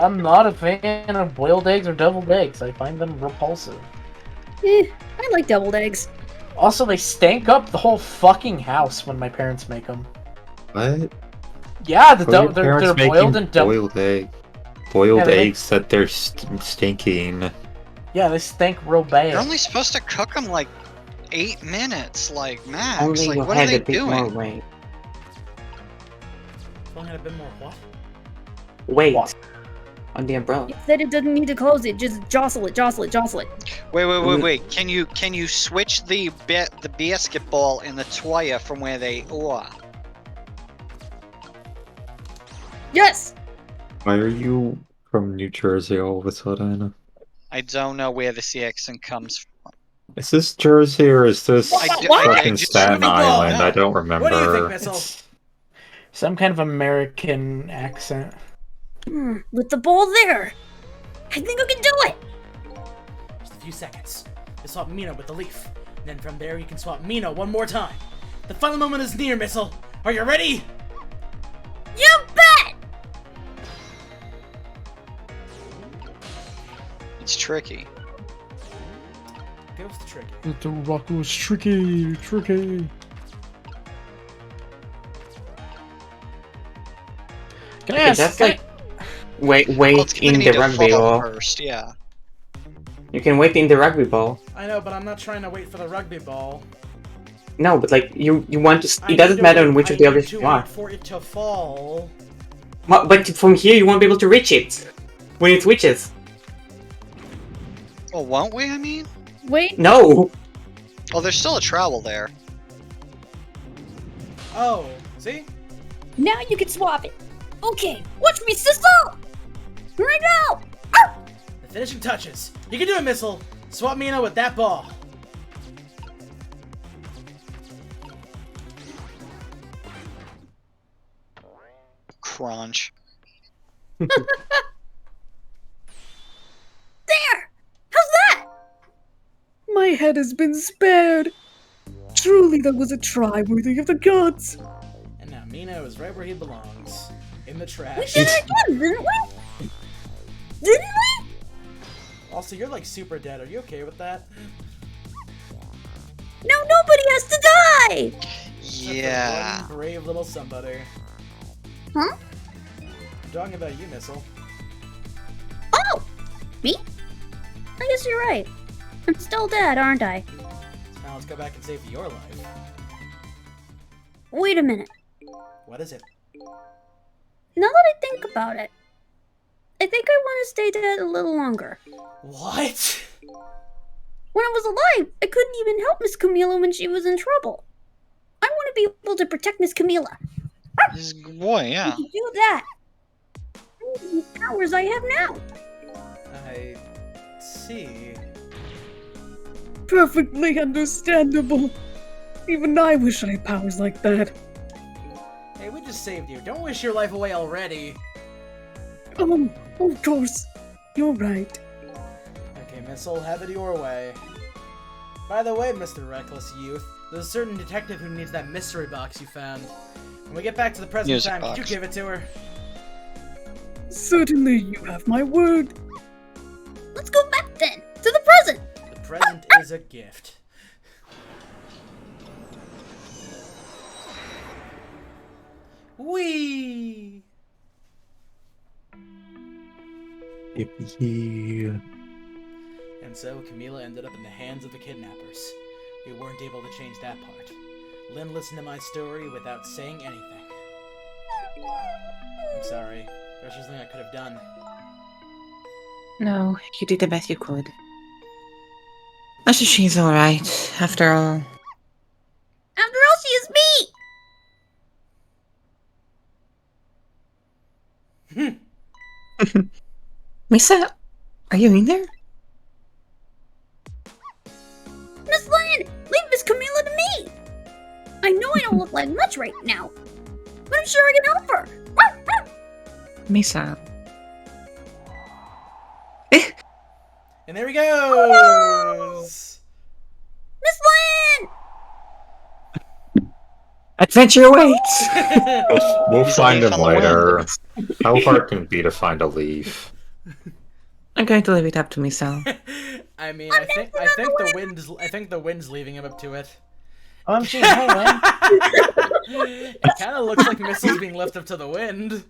I'm not a fan of boiled eggs or deviled eggs. I find them repulsive. I like deviled eggs. Also, they stank up the whole fucking house when my parents make them. What? Yeah, How are your they're parents boiled making and double. boiled Yeah, they make- eggs that they're stinking. Yeah, they stink real bad. You're only supposed to cook them like 8 minutes, like max. Only Like, you what are had they a bit more doing? weight. Only had a bit more what? Weight What? on the umbrella. It said it doesn't need to close it. Just jostle it, jostle it, jostle it. Wait. Can you switch the basketball and the toya from where they are? Yes. Why are you from New Jersey all of a sudden? I don't know where this accent comes from. Is this Jersey or is this I fucking just- Staten Island? No. I don't remember. What do you think, Missile? It's some kind of American accent. With the ball there. I think I can do it. Just a few seconds. You swap Mino with the leaf. And then from there you can swap Mino one more time. The final moment is near, Missile. Are you ready? You bet. It's tricky. Go with the tricky. The rock was tricky. Can I Okay, ask? that's can I- like wait Well, it's gonna in need the to rugby fall ball. first, yeah. You can wait in the rugby ball. I know, but I'm not trying to wait for the rugby ball. No, but like you want to. I It doesn't need to matter wait- on which I of the need others to you wait are. for it to fall. But from here you won't be able to reach it when it switches. Well, won't we, I mean? Wait. No. Oh, there's still a trowel there. Oh, see? Now you can swap it. Okay, watch me, sizzle. Right now. The finishing touches. You can do it, Missile. Swap Mino with that ball. Crunch. There. How's that? My head has been spared. Truly, that was a try worthy of the gods. Kamino is right where he belongs. In the We trash. did it again, didn't we? Didn't we? Also, you're like super dead. Are you okay with that? Now nobody has to die! Yeah. One brave little somebody. Huh? I'm talking about you, Missile. Oh! Me? I guess you're right. I'm still dead, aren't I? Now let's go back and save your life. Wait a minute. What is it? Now that I think about it, I think I want to stay dead a little longer. What? When I was alive, I couldn't even help Miss Camila when she was in trouble. I want to be able to protect Miss Camila. This boy, yeah. To do that, I need the powers I have now. I see. Perfectly understandable. Even I wish I had powers like that. Hey, we just saved you. Don't wish your life away already. Of course. You're right. Okay, Missile, have it your way. By the way, Mr. Reckless Youth, there's a certain detective who needs that mystery box you found. When we get back to the present Music time, box. could you give it to her? Certainly, you have my word. Let's go back then, to the present. The present is a gift. Whee! Yippee. And so Camila ended up in the hands of the kidnappers. We weren't able to change that part. Lynn listened to my story without saying anything. I'm sorry. There's something I could have done. No, you did the best you could. I think she's alright, after all. After all, she is me. Misa, are you in there? Miss Lynn, leave Miss Camila to me. I know I don't look like much right now, but I'm sure I can help her. Misa. And there he goes! Miss Lynn! Adventure awaits! We'll He's find a him leaf on the later. How hard can it be to find a leaf? I'm going to leave it up to Misa. I mean, I think the wind's leaving him up to it. Gee, hey, Lynn. It kind of looks like Missile's being left up to the wind.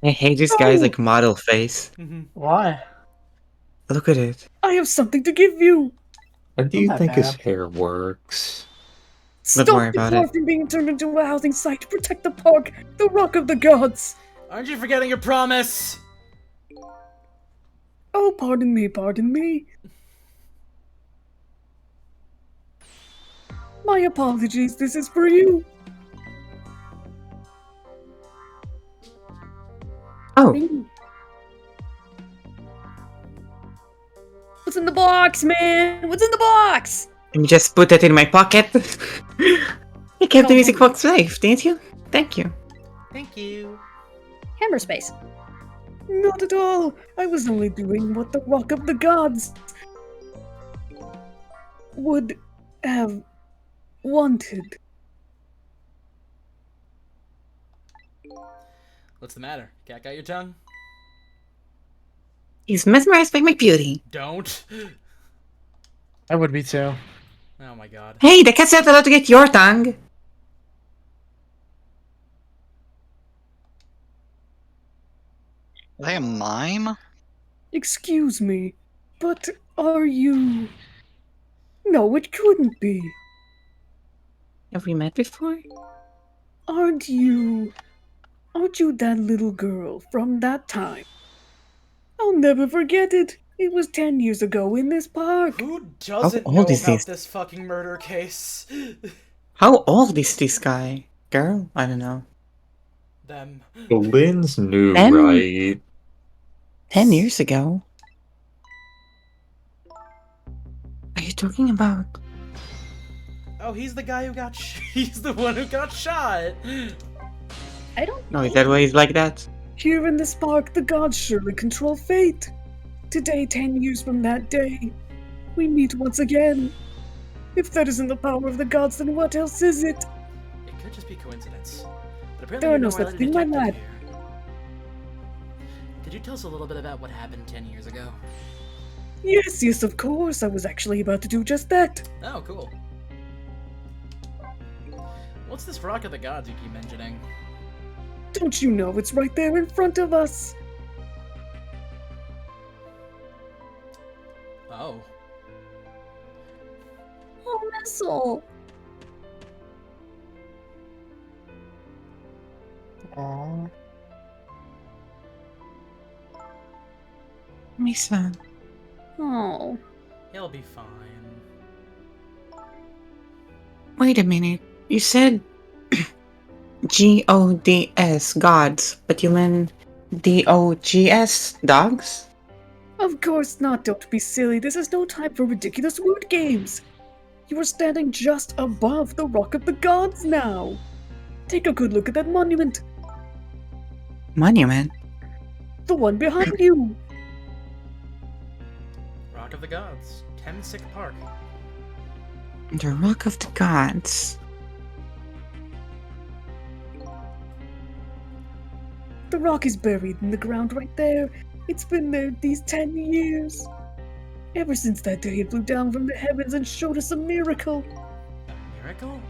I hate this guy's like model face. Why? Look at it. I have something to give you. How do you Not think his bad. hair works? Don't worry about it. from being turned into a housing site to protect the park, the Rock of the Gods. Aren't you forgetting your promise? Oh, pardon me, pardon me. My apologies, this is for you. Oh, What's in the box, man? What's in the box? let me just put that in my pocket. You kept the music box safe, didn't you? Thank you. Thank you. Hammer space. Not at all. I was only doing what the Rock of the Gods would have wanted. What's the matter? Cat got your tongue? He's mesmerized by my beauty. Don't. I would be too. Oh my god. Hey, the cat's not allowed to get your tongue. Are they a mime? Excuse me, but are you... No, it couldn't be. Have we met before? Aren't you that little girl from that time? I'll never forget it. It was 10 years ago in this park. Who doesn't How know old is about this? this fucking murder case? How old is this guy? Girl? I don't know. Them. Lynn's new, Them? right? 10 years ago? Are you talking about? Oh, he's the guy who got he's the one who got shot. I don't No, is that why he's like that? Here in this park, the gods surely control fate. Today, 10 years from that day, we meet once again. If that isn't the power of the gods, then what else is it? It could just be coincidence. But apparently There are you're no no such Riley thing, my detective lad. here. Could you tell us a little bit about what happened 10 years ago? Yes, of course. I was actually about to do just that. Oh, cool. What's this Rock of the Gods you keep mentioning? Don't you know it's right there in front of us? Oh. Oh, Missile. Aww. Misa. Oh. He'll be fine. Wait a minute. You said G-O-D-S, gods, but you meant D-O-G-S, dogs? Of course not. Don't be silly. This is no time for ridiculous word games. You are standing just above the Rock of the Gods now. Take a good look at that monument. Monument? The one behind you. Rock of the Gods. Temsic Park. The Rock of the Gods. The rock is buried in the ground right there. It's been there these 10 years. Ever since that day it flew down from the heavens and showed us a miracle. A miracle?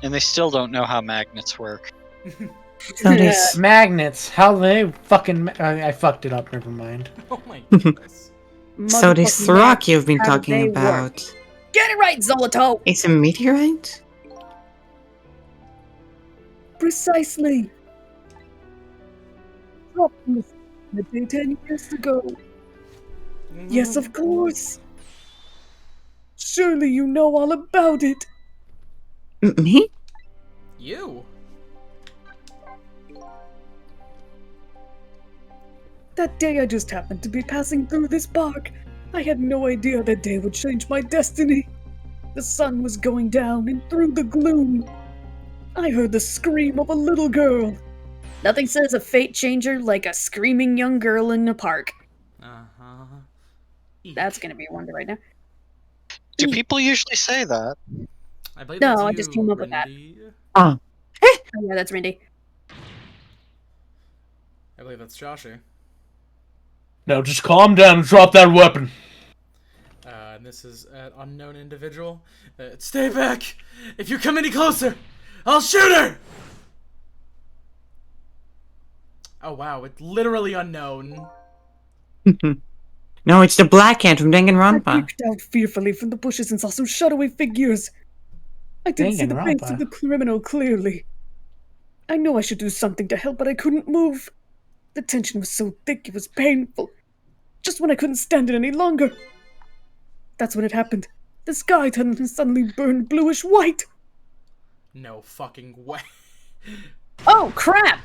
And they still don't know how magnets work. So this Magnets. How they fucking... I fucked it up, never mind. Oh my goodness. So this Motherfucking rock you've been how talking they about, work. Get it right, Zoloto! it's a meteorite? Precisely. Dropped in the day 10 years ago. Yes, of course. Surely you know all about it. Me? You? That day I just happened to be passing through this park. I had no idea that day would change my destiny. The sun was going down, and through the gloom, I heard the scream of a little girl. Nothing says a fate changer like a screaming young girl in a park. Uh-huh. That's gonna be a wonder right now. Do people usually say that? I believe No, that's I you, just came up with that. Rindy. Oh. Oh, yeah, that's Rindy. I believe that's Joshy. Now just calm down and drop that weapon. And this is an unknown individual. Stay back! If you come any closer, I'll shoot her! Oh wow, it's literally unknown. No, it's the Black Hand from I Danganronpa. peeked out fearfully from the bushes and saw some shadowy figures. I didn't see the face of the criminal clearly. I knew I should do something to help, but I couldn't move. The tension was so thick it was painful. Just when I couldn't stand it any longer. That's when it happened. The sky turned and suddenly burned bluish white. No fucking way. Oh, crap!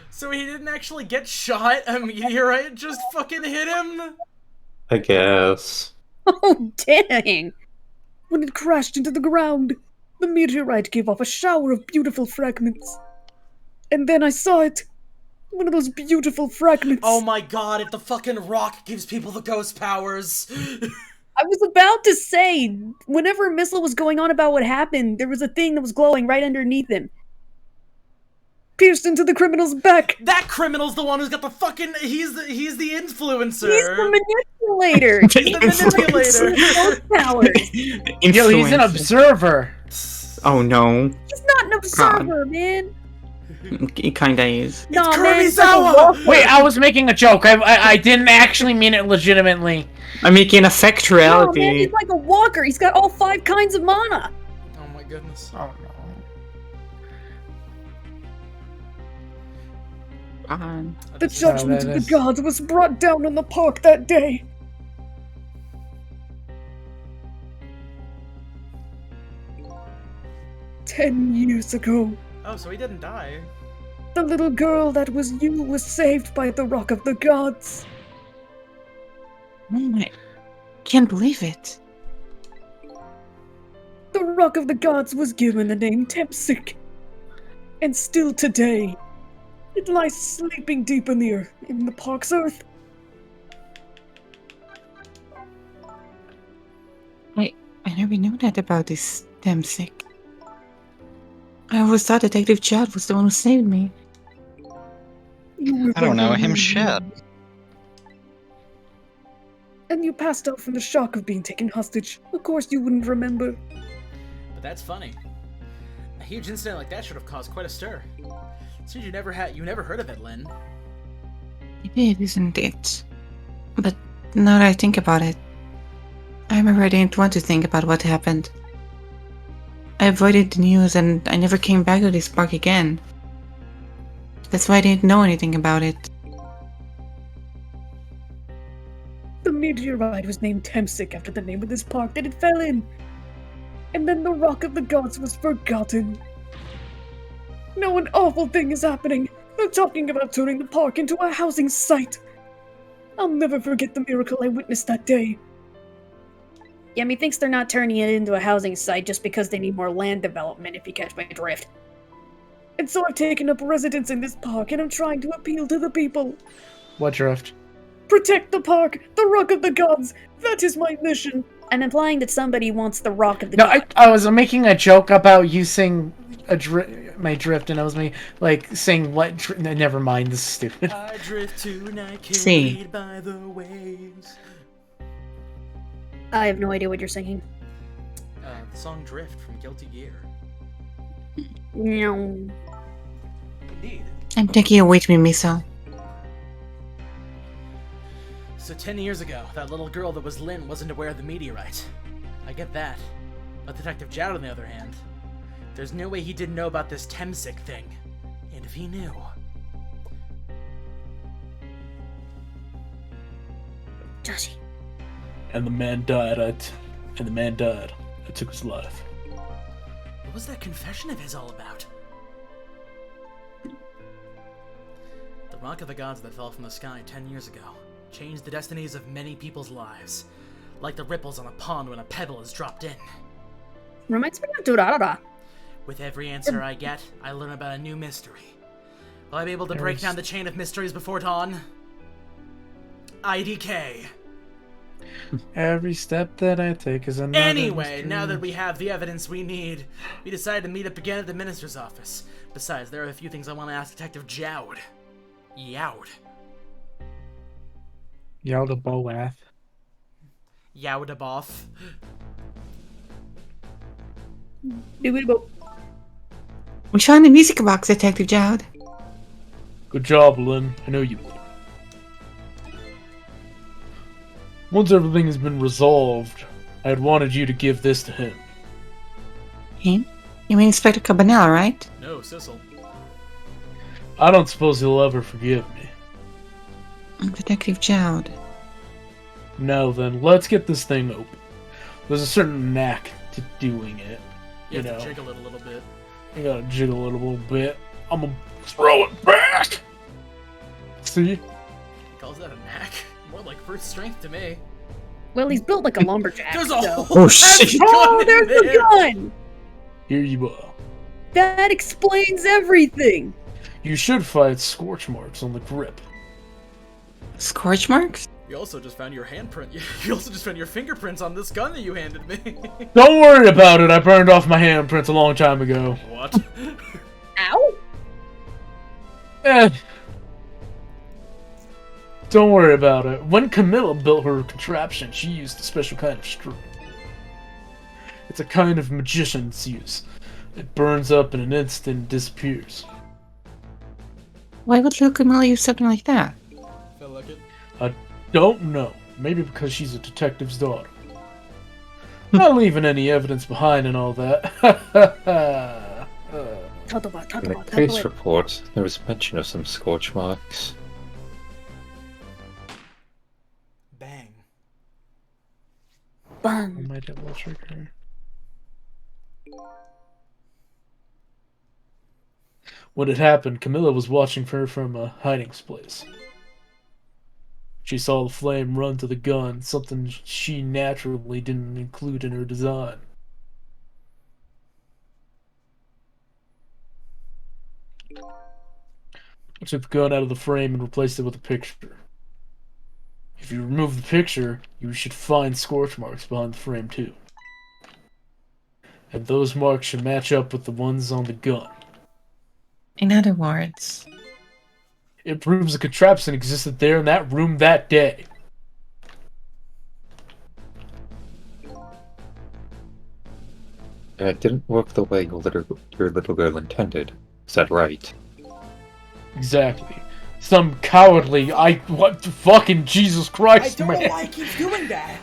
So he didn't actually get shot? A meteorite just fucking hit him? I guess. Oh, dang! When it crashed into the ground, the meteorite gave off a shower of beautiful fragments. And then I saw it. One of those beautiful fragments. Oh my god, if the fucking rock gives people the ghost powers. I was about to say, whenever Missile was going on about what happened, there was a thing that was glowing right underneath him. Pierced into the criminal's back. That criminal's the one who's got the fucking. He's the influencer. He's the manipulator. He's the manipulator. Powers. Yo, he's an observer. Oh no. He's not an observer, man. He kinda is. No, It's man, he's Kurisawa! like a Wait, I was making a joke. I didn't actually mean it legitimately. I'm making a No, factuality. man, he's like a walker. He's got all 5 kinds of mana. Oh my goodness. Oh God. The judgment of the gods was brought down on the park that day. "10 years ago, Oh, so he didn't die. the little girl that was you was saved by the Rock of the Gods. Oh, I can't believe it. The Rock of the Gods was given the name Tempsic. And still today, it lies sleeping deep in the earth, in the park's earth. I never knew that about this Temsik. I always thought Detective Chad was the one who saved me. I don't know him shit. And you passed out from the shock of being taken hostage. Of course you wouldn't remember. But that's funny. A huge incident like that should have caused quite a stir. Seems you never heard of it, Lynn. It did, isn't it? But now that I think about it, I remember I didn't want to think about what happened. I avoided the news and I never came back to this park again. That's why I didn't know anything about it. The meteorite was named Temsik after the name of this park that it fell in. And then the Rock of the Gods was forgotten. Now an awful thing is happening. They're talking about turning the park into a housing site. I'll never forget the miracle I witnessed that day. Yeah, methinks they're not turning it into a housing site just because they need more land development, if you catch my drift. And so I've taken up residence in this park and I'm trying to appeal to the people. What drift? Protect the park, the Rock of the Gods. That is my mission. I'm implying that somebody wants the Rock of the No, Gods. I was making a joke about you saying my drift, and I was saying what. Never mind, this is stupid. I drift tonight, See. carried by the waves. I have no idea what you're singing. The song Drift from Guilty Gear. No. Indeed. I'm taking you with me, Miso. So 10 years ago, that little girl that was Lynn wasn't aware of the meteorite. I get that. But Detective Jowd, on the other hand, there's no way he didn't know about this Temsik thing. And if he knew... Joshy. And the man died. I took his life. What was that confession of his all about? The Rock of the Gods that fell from the sky 10 years ago changed the destinies of many people's lives, like the ripples on a pond when a pebble is dropped in. Reminds me of Durarara. With every answer I get, I learn about a new mystery. Will I be able to break down the chain of mysteries before dawn? IDK. Every step that I take is another Anyway, mystery. now that we have the evidence we need, we decided to meet up again at the minister's office. Besides, there are a few things I want to ask Detective Jowd. Yowd. Yelda Boath. Yowdaboth. We found the music box, Detective Jowd. Good job, Lynn. I know you will. Once everything has been resolved, I had wanted you to give this to him. Him? You mean Inspector Cabanel, right? No, Sissel. I don't suppose he'll ever forgive me. Detective Jowd. Now then, let's get this thing open. There's a certain knack to doing it. You You have know, to jiggle it a little bit. you gotta jiggle it a little bit. I'm gonna throw it back! See? He calls that a knack? More like first strength to me. Well, he's built like a lumberjack. There's a so. whole Oh, shit. Oh, there's the gun! Here you are. That explains everything. You should find scorch marks on the grip. Scorch marks? You also just found your handprint. You also just found your fingerprints on this gun that you handed me. Don't worry about it, I burned off my handprints a long time ago. What? Ow! Eh. Don't worry about it. When Camilla built her contraption, she used a special kind of string. It's a kind of magician's use. It burns up in an instant and disappears. Why would Lil Camilla use something like that? Felt like it. I don't know. Maybe because she's a detective's daughter. Not leaving any evidence behind and all that. In the case report, there was mention of some scorch marks. Bang. Bang. My double trigger. When it happened, Camilla was watching her from a hiding place. She saw the flame run to the gun, something she naturally didn't include in her design. I took the gun out of the frame and replaced it with a picture. If you remove the picture, you should find scorch marks behind the frame too. and those marks should match up with the ones on the gun. In other words, It proves a contraption existed there in that room that day. It didn't work the way your little girl intended. Is that right? Exactly. Some cowardly, what the fucking Jesus Christ, I don't man. know why he keeps doing that.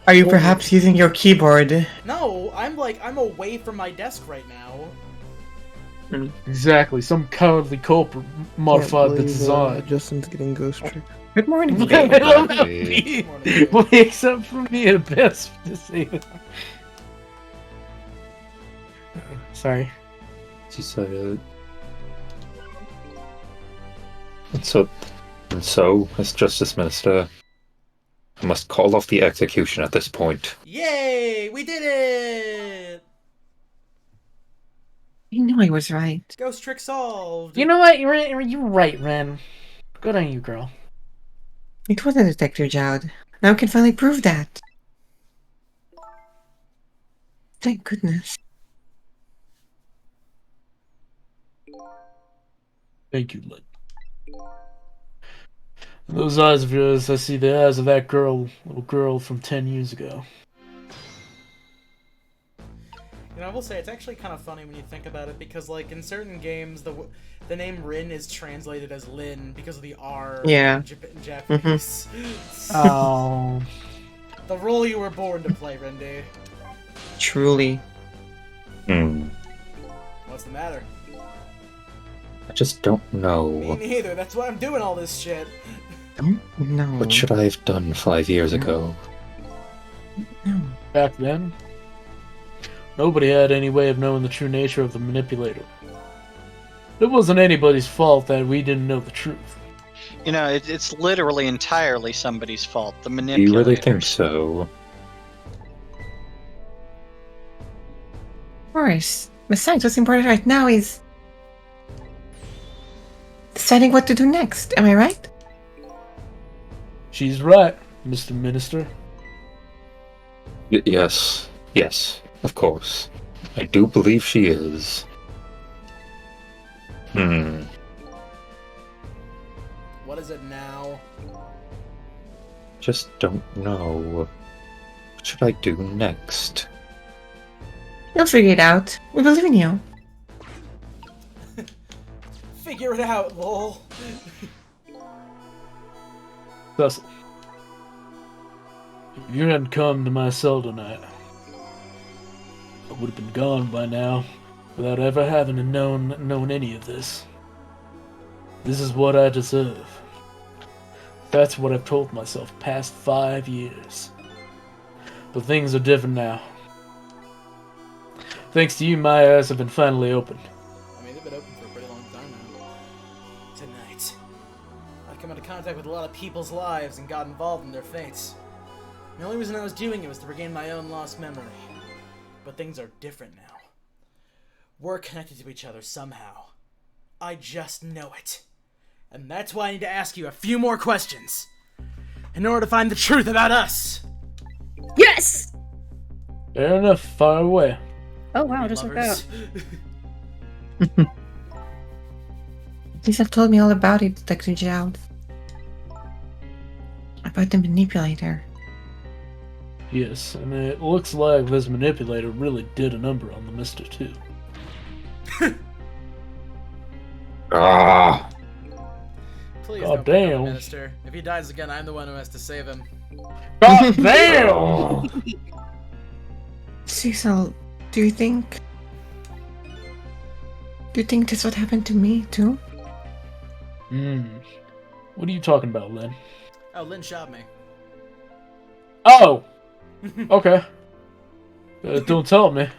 Are you perhaps using your keyboard? No, I'm away from my desk right now. Exactly. Some cowardly culprit modified the design. Justin's getting ghost tricked. Good morning. Except for me at best to say that. Sorry. She said. And so, as Justice Minister, I must call off the execution at this point. Yay! We did it! you knew I was right. Ghost trick solved. You know what? You're right, Ren. Good on you, girl. It was a detector, Jowd. Now we can finally prove that. Thank goodness. Thank you, Lynn. In those eyes of yours, I see the eyes of that little girl from 10 years ago. You know, I will say, it's actually kind of funny when you think about it, because, like, in certain games, the name Rin is translated as Lin because of the R in Japanese. Oh. The role you were born to play, Rindy. Truly. What's the matter? I just don't Me know. neither, that's why I'm doing all this shit. No. What should I have done 5 years ago? No. Back then, nobody had any way of knowing the true nature of the manipulator. It wasn't anybody's fault that we didn't know the truth. You know, it's literally entirely somebody's fault. The Do manipulator. you really think so? Of course. Besides, what's important right now is deciding what to do next. Am I right? She's right, Mr. Minister. Yes, of course. I do believe she is. What is it now? Just don't know. What should I do next? You'll figure it out. We believe in you. Figure it out, lol. Cecil, if you hadn't come to my cell tonight, I would have been gone by now, without ever having known any of this. This is what I deserve. That's what I've told myself past 5 years. But things are different now. Thanks to you, my eyes have been finally opened. I mean, they've been open for a pretty long time now. Tonight, I come into contact with a lot of people's lives and got involved in their fates. The only reason I was doing it was to regain my own lost memory. But things are different now. We're connected to each other somehow. I just know it. And that's why I need to ask you a few more questions. In order to find the truth about us. Yes! Fair enough, fire away. Oh wow, just like that. Please have told me all about it, Dr. Jowd. About the manipulator. Yes, and it looks like this manipulator really did a number on the Mister too. Ah! Please God don't pick on damn. the minister. If he dies again, I'm the one who has to save him. God damn! Cecil, do you think this what happened to me too? What are you talking about, Lynn? Oh, Lynn shot me. Oh! Okay. Don't tell me.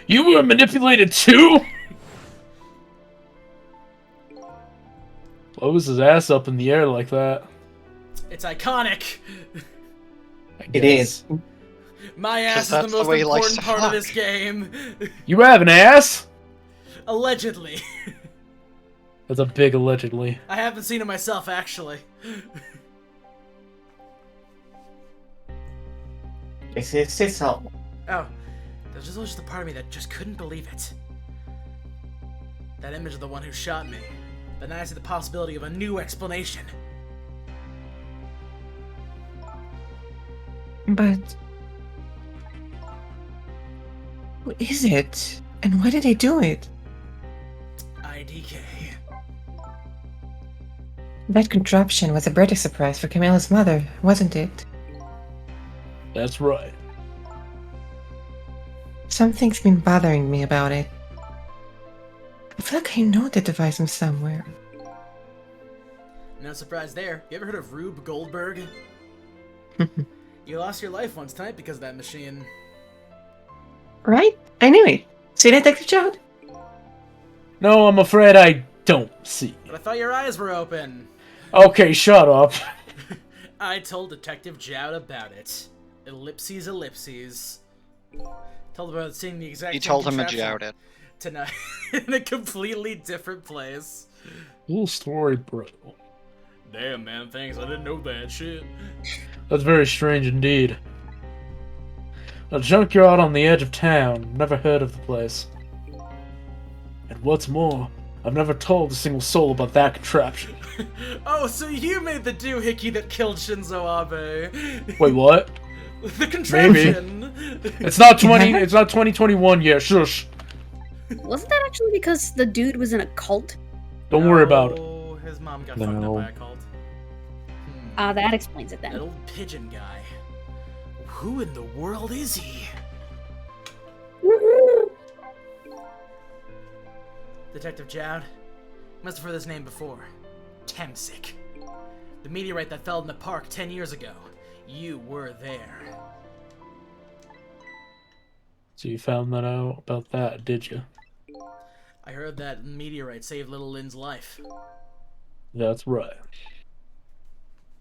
You were manipulated too? Why was his ass up in the air like that? It's iconic. It is. My ass is the that's the most way he likes important to part of fuck. this game. You have an ass? Allegedly. That's a big allegedly. I haven't seen it myself, actually. This is Cecil. Oh, there's just a part of me that just couldn't believe it. That image of the one who shot me. But now I see the possibility of a new explanation. But who is it? And why did they do it? IDK. That contraption was a birthday surprise for Camilla's mother, wasn't it? That's right. Something's been bothering me about it. I feel like I know the device from somewhere. No surprise there. You ever heard of Rube Goldberg? You lost your life once tonight because of that machine. Right? I knew it. See, Detective Child? No, I'm afraid I don't see. But I thought your eyes were open. Okay, shut up. I told Detective Joud about it. Ellipses, ellipses. Told about seeing the exact He same told him to contraption Joud it. tonight in a completely different place. Cool story, bro. Damn, man, thanks. I didn't know that shit. That's very strange indeed. A junkyard on the edge of town. Never heard of the place. And what's more, I've never told a single soul about that contraption. Oh, so you made the doohickey that killed Shinzo Abe. Wait, what? The contraption. It's not 2021 yet. Shush. Wasn't that actually because the dude was in a cult? Don't worry about it. Oh, his mom got fucked up by a cult. Ah, that explains it then. That old pigeon guy. Who in the world is he? Detective Joud, must have heard this name before. Temsic. The meteorite that fell in the park 10 years ago. You were there. So you found that out about that, did you? I heard that meteorite saved little Lynn's life. That's right.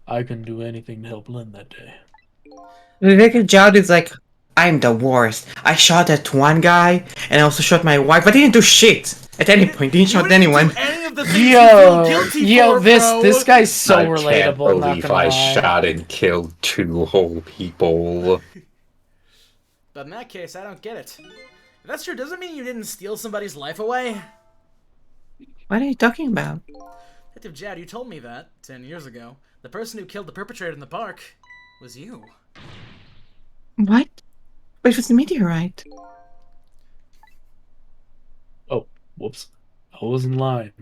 I couldn't do anything to help Lynn that day. Detective Joud is like, I'm the worst. I shot at one guy, and I also shot my wife, but I didn't do shit. At any point, didn't shot anyone. Yo, this guy's so I relatable. can't Not believe gonna I lie. shot and killed 2 whole people. But in that case, I don't get it. If that's true, doesn't mean you didn't steal somebody's life away. What are you talking about? Detective Joud, you told me that 10 years ago. The person who killed the perpetrator in the park was you. What? But it was the meteorite. Oh, whoops. I wasn't lying.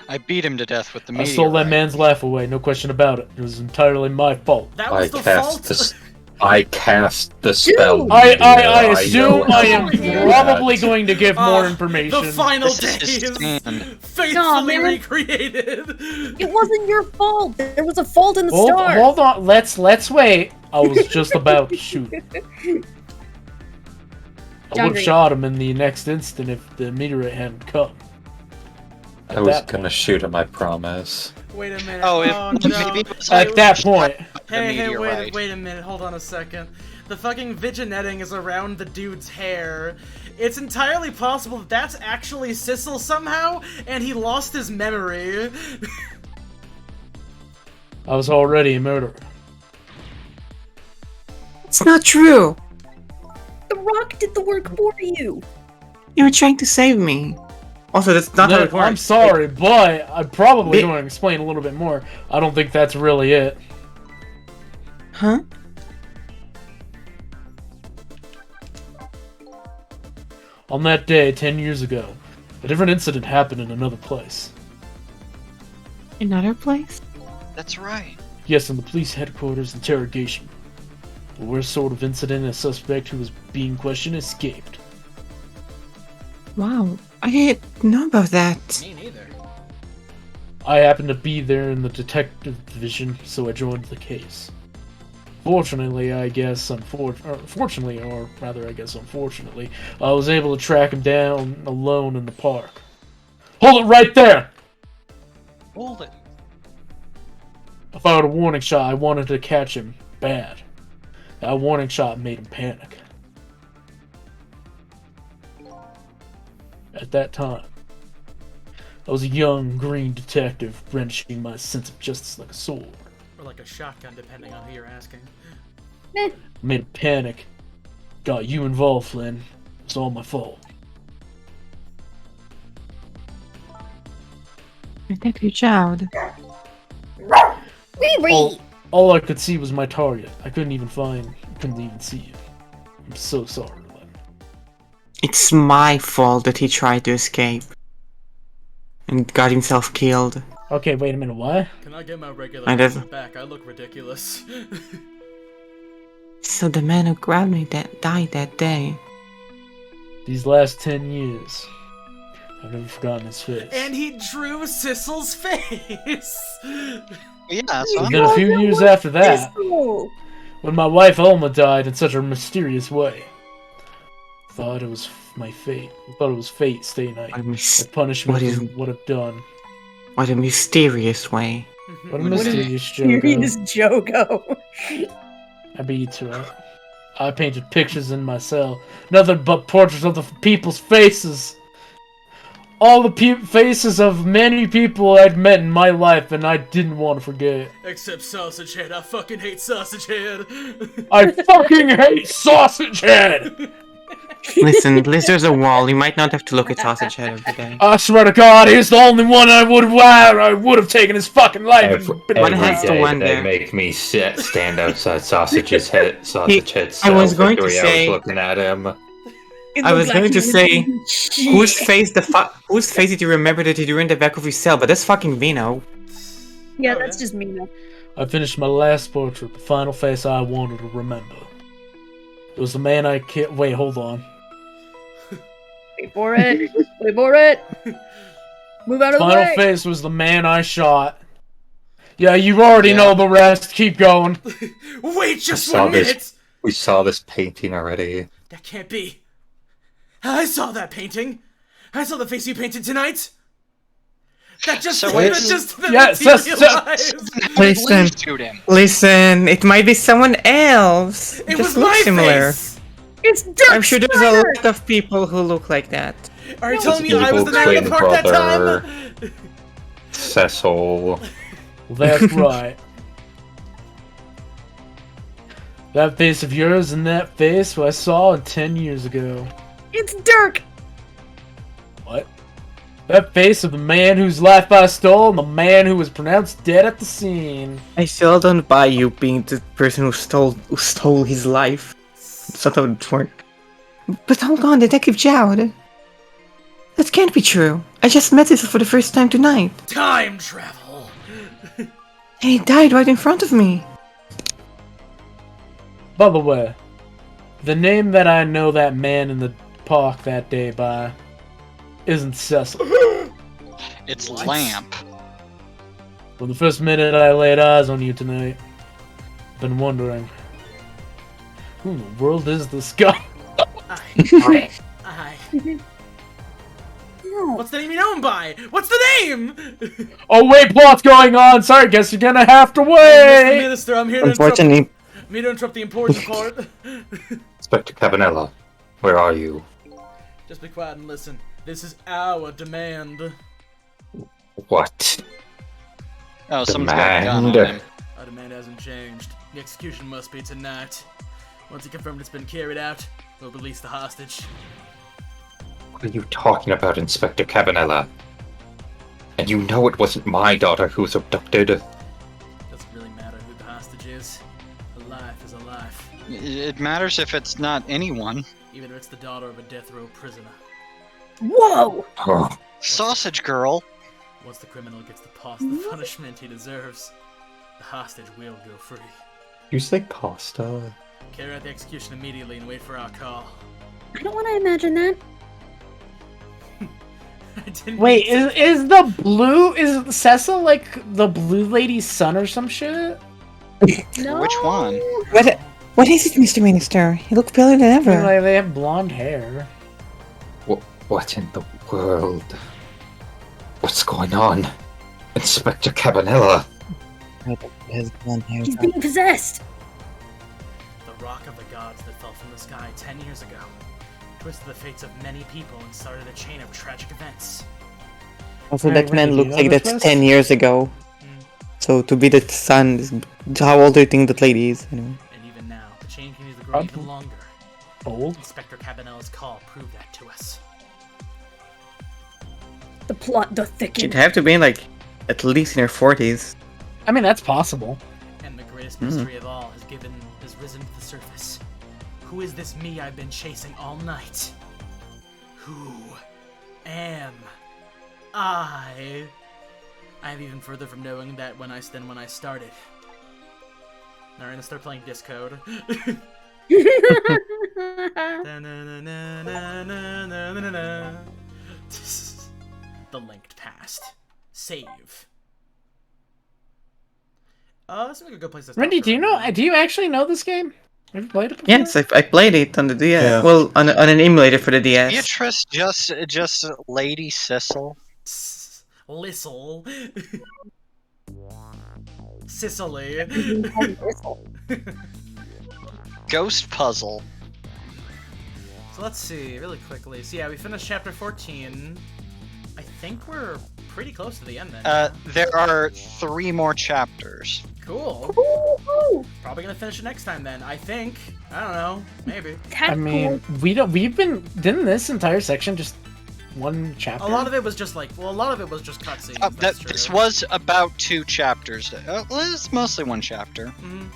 I beat him to death with the I meteorite. stole that man's life away, no question about it. It was entirely my fault. That was I cast the spell. I know assume I am how probably to do going to give more information. The final This is days his stand. faithfully man. recreated. It wasn't your fault. There was a fault in the Hold, start. hold on, let's wait. I was just about to shoot. I would have Jungry. shot him in the next instant if the meteorite hadn't come. I was gonna shoot him, I promise. Wait a minute. Oh, Oh, if, no. maybe it was At that point, Hey, meteorite. wait a minute. Hold on a second. The fucking vignetting is around the dude's hair. It's entirely possible that that's actually Sissel somehow, and he lost his memory. I was already a murderer. It's not true. The Rock did the work for you. You were trying to save me. Also, that's not how it works. I'm sorry, but I'm probably Bit- going to explain a little bit more. I don't think that's really it. Huh? On that day, 10 years ago, a different incident happened in another place. Another place? That's right. Yes, in the police headquarters interrogation. The worst sort of incident, a suspect who was being questioned escaped. Wow, I didn't know about that. Me neither. I happened to be there in the detective division, so I joined the case. Fortunately, unfortunately, I was able to track him down alone in the park. Hold it right there! Hold it. I fired a warning shot. I wanted to catch him bad. That warning shot made him panic. At that time, I was a young green detective brandishing my sense of justice like a sword. Or like a shotgun, depending on who you're asking. Made a panic. Got you involved, Flynn. It's all my fault. Detective Child. All I could see was my target. I couldn't even see you. I'm so sorry. It's my fault that he tried to escape. And got himself killed. Okay, wait a minute, what? Can I get my regular I did- back? I look ridiculous. So the man who grabbed me died that day. These last 10 years, I've never forgotten his face. And he drew Sissel's face! Yeah, And then a few years after that, when my wife Alma died in such a mysterious way, thought it was my fate. I thought it was fate stay night. A punishment for what I've done. What a mysterious way. What a mysterious Serious Jogo. I beat you, right? I painted pictures in my cell. Nothing but portraits of the people's faces. All the faces of many people I'd met in my life and I didn't want to forget. Except Sausage Head. I fucking hate Sausage Head. I fucking hate Sausage Head! Listen, there's a wall. You might not have to look at Sausage Head every day. I swear to God, he's the only one I would have taken his fucking life. Every day they make me stand outside Sausage's head. Sausage Head. I was going to I say- was looking at him. I was going to say, whose face did you remember that he drew in the back of his cell? But that's fucking Vino. Yeah, that's just me now. I finished my last portrait, the final face I wanted to remember. It was the man I killed. Wait, hold on. Wait for it. Wait for it. Move out of the Final way. face was the man I shot. Yeah, you already know the rest. Keep going. Wait just 1 minute! We saw this painting already. That can't be. I saw that painting. I saw the face you painted tonight. That just Listen, it might be someone else. It Just was look my similar. face. It's Dirk I'm sure there's a lot of people who look like that. Are you telling me I was the man in the park that time? Cecil. That's right. That face of yours and that face I saw 10 years ago. It's Dirk. What? That face of the man whose life I stole and the man who was pronounced dead at the scene. I still don't buy you being the person who stole his life. That's not how it works. But hold on, Detective Jowd. That can't be true. I just met this for the first time tonight. Time travel. And he died right in front of me. By the way, the name that I know that man in the park that day by isn't Cecil. It's Lamp. From the first minute I laid eyes on you tonight, I've been wondering, who in the world is this guy? Aye. What's the name you know him by? What's the name? Oh wait, plot's going on. Sorry, guess you're gonna have to Mr. wait. Minister, I'm here to Unfortunately, interrupt the important part. Inspector Cabanella, where are you? Just be quiet and listen. This is our demand. What? Oh, someone's got a gun on Demand. him. Our demand hasn't changed. The execution must be tonight. Once you confirm it's been carried out, we'll release the hostage. What are you talking about, Inspector Cabanella? And you know it wasn't my daughter who was abducted. Doesn't really matter who the hostage is. A life is a life. It matters if it's not anyone. Even if it's the daughter of a death row prisoner. Whoa! Oh, Sausage Girl. Once the criminal gets the punishment he deserves, the hostage will go free. you say Costa? Carry out the execution immediately and wait for our call. I don't want to imagine that. I didn't Wait, mean to- is Cecil like the blue lady's son or some shit? No. Which one? what is it, Mr. Minister? You look paler than I mean, ever. like, they have blonde hair. What in the world? What's going on? Inspector Cabanella? He's being possessed. The rock of the gods that fell from the sky 10 years ago twisted the fates of many people and started a chain of tragic events. Also, Hey, that man Randy, looks you like know that's this? 10 years ago. So to be that son, how old do you think that lady is? Anyway. And even now, the grow even longer. Old? Inspector Cabanel's call proved that to us. The plot doth thicken. She'd have to be like at least in her 40s. I mean, that's possible. And the greatest mystery of all has risen to the surface. Who is this me I've been chasing all night? Who am I? I am even further from knowing that when I started. Now we're gonna start playing Discode. The linked past. Save. This is a good place to start. Randy, do you actually know this game? Have you played it before? Yes, I played it on the DS. Yeah. Well, on an emulator for the DS. Beatrice just Lady Sissel. Lissel. Sicily. Ghost Puzzle. So let's see, really quickly. So yeah, we finished chapter 14. I think we're pretty close to the end then. There are 3 more chapters. Cool. Probably gonna finish it next time then. I think. I don't know. Maybe. I mean, didn't this entire section just one chapter? A lot of it was just cutscenes. This was about 2 chapters. It's mostly 1 chapter. Mm-hmm.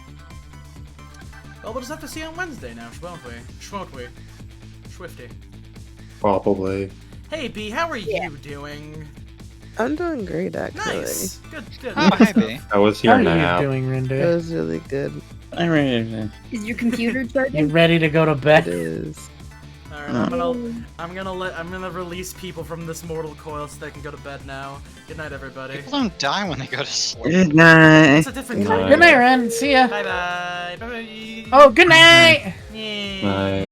Well, we'll just have to see on Wednesday now, won't we? Swifty. Probably. Hey, B, how are you doing? I'm doing great, actually. Nice. Good. Oh, hi, B. I was here How are now. you doing, Rinde? It was really good. I'm ready. Is your computer charging? You ready to go to bed? It is. Alright, I'm gonna release people from this mortal coil so they can go to bed now. Good night, everybody. People don't die when they go to sleep. Good night. It's a different kind. Good night, Ren. See ya. Bye bye. Bye bye. Oh, good night. Yeah. Bye.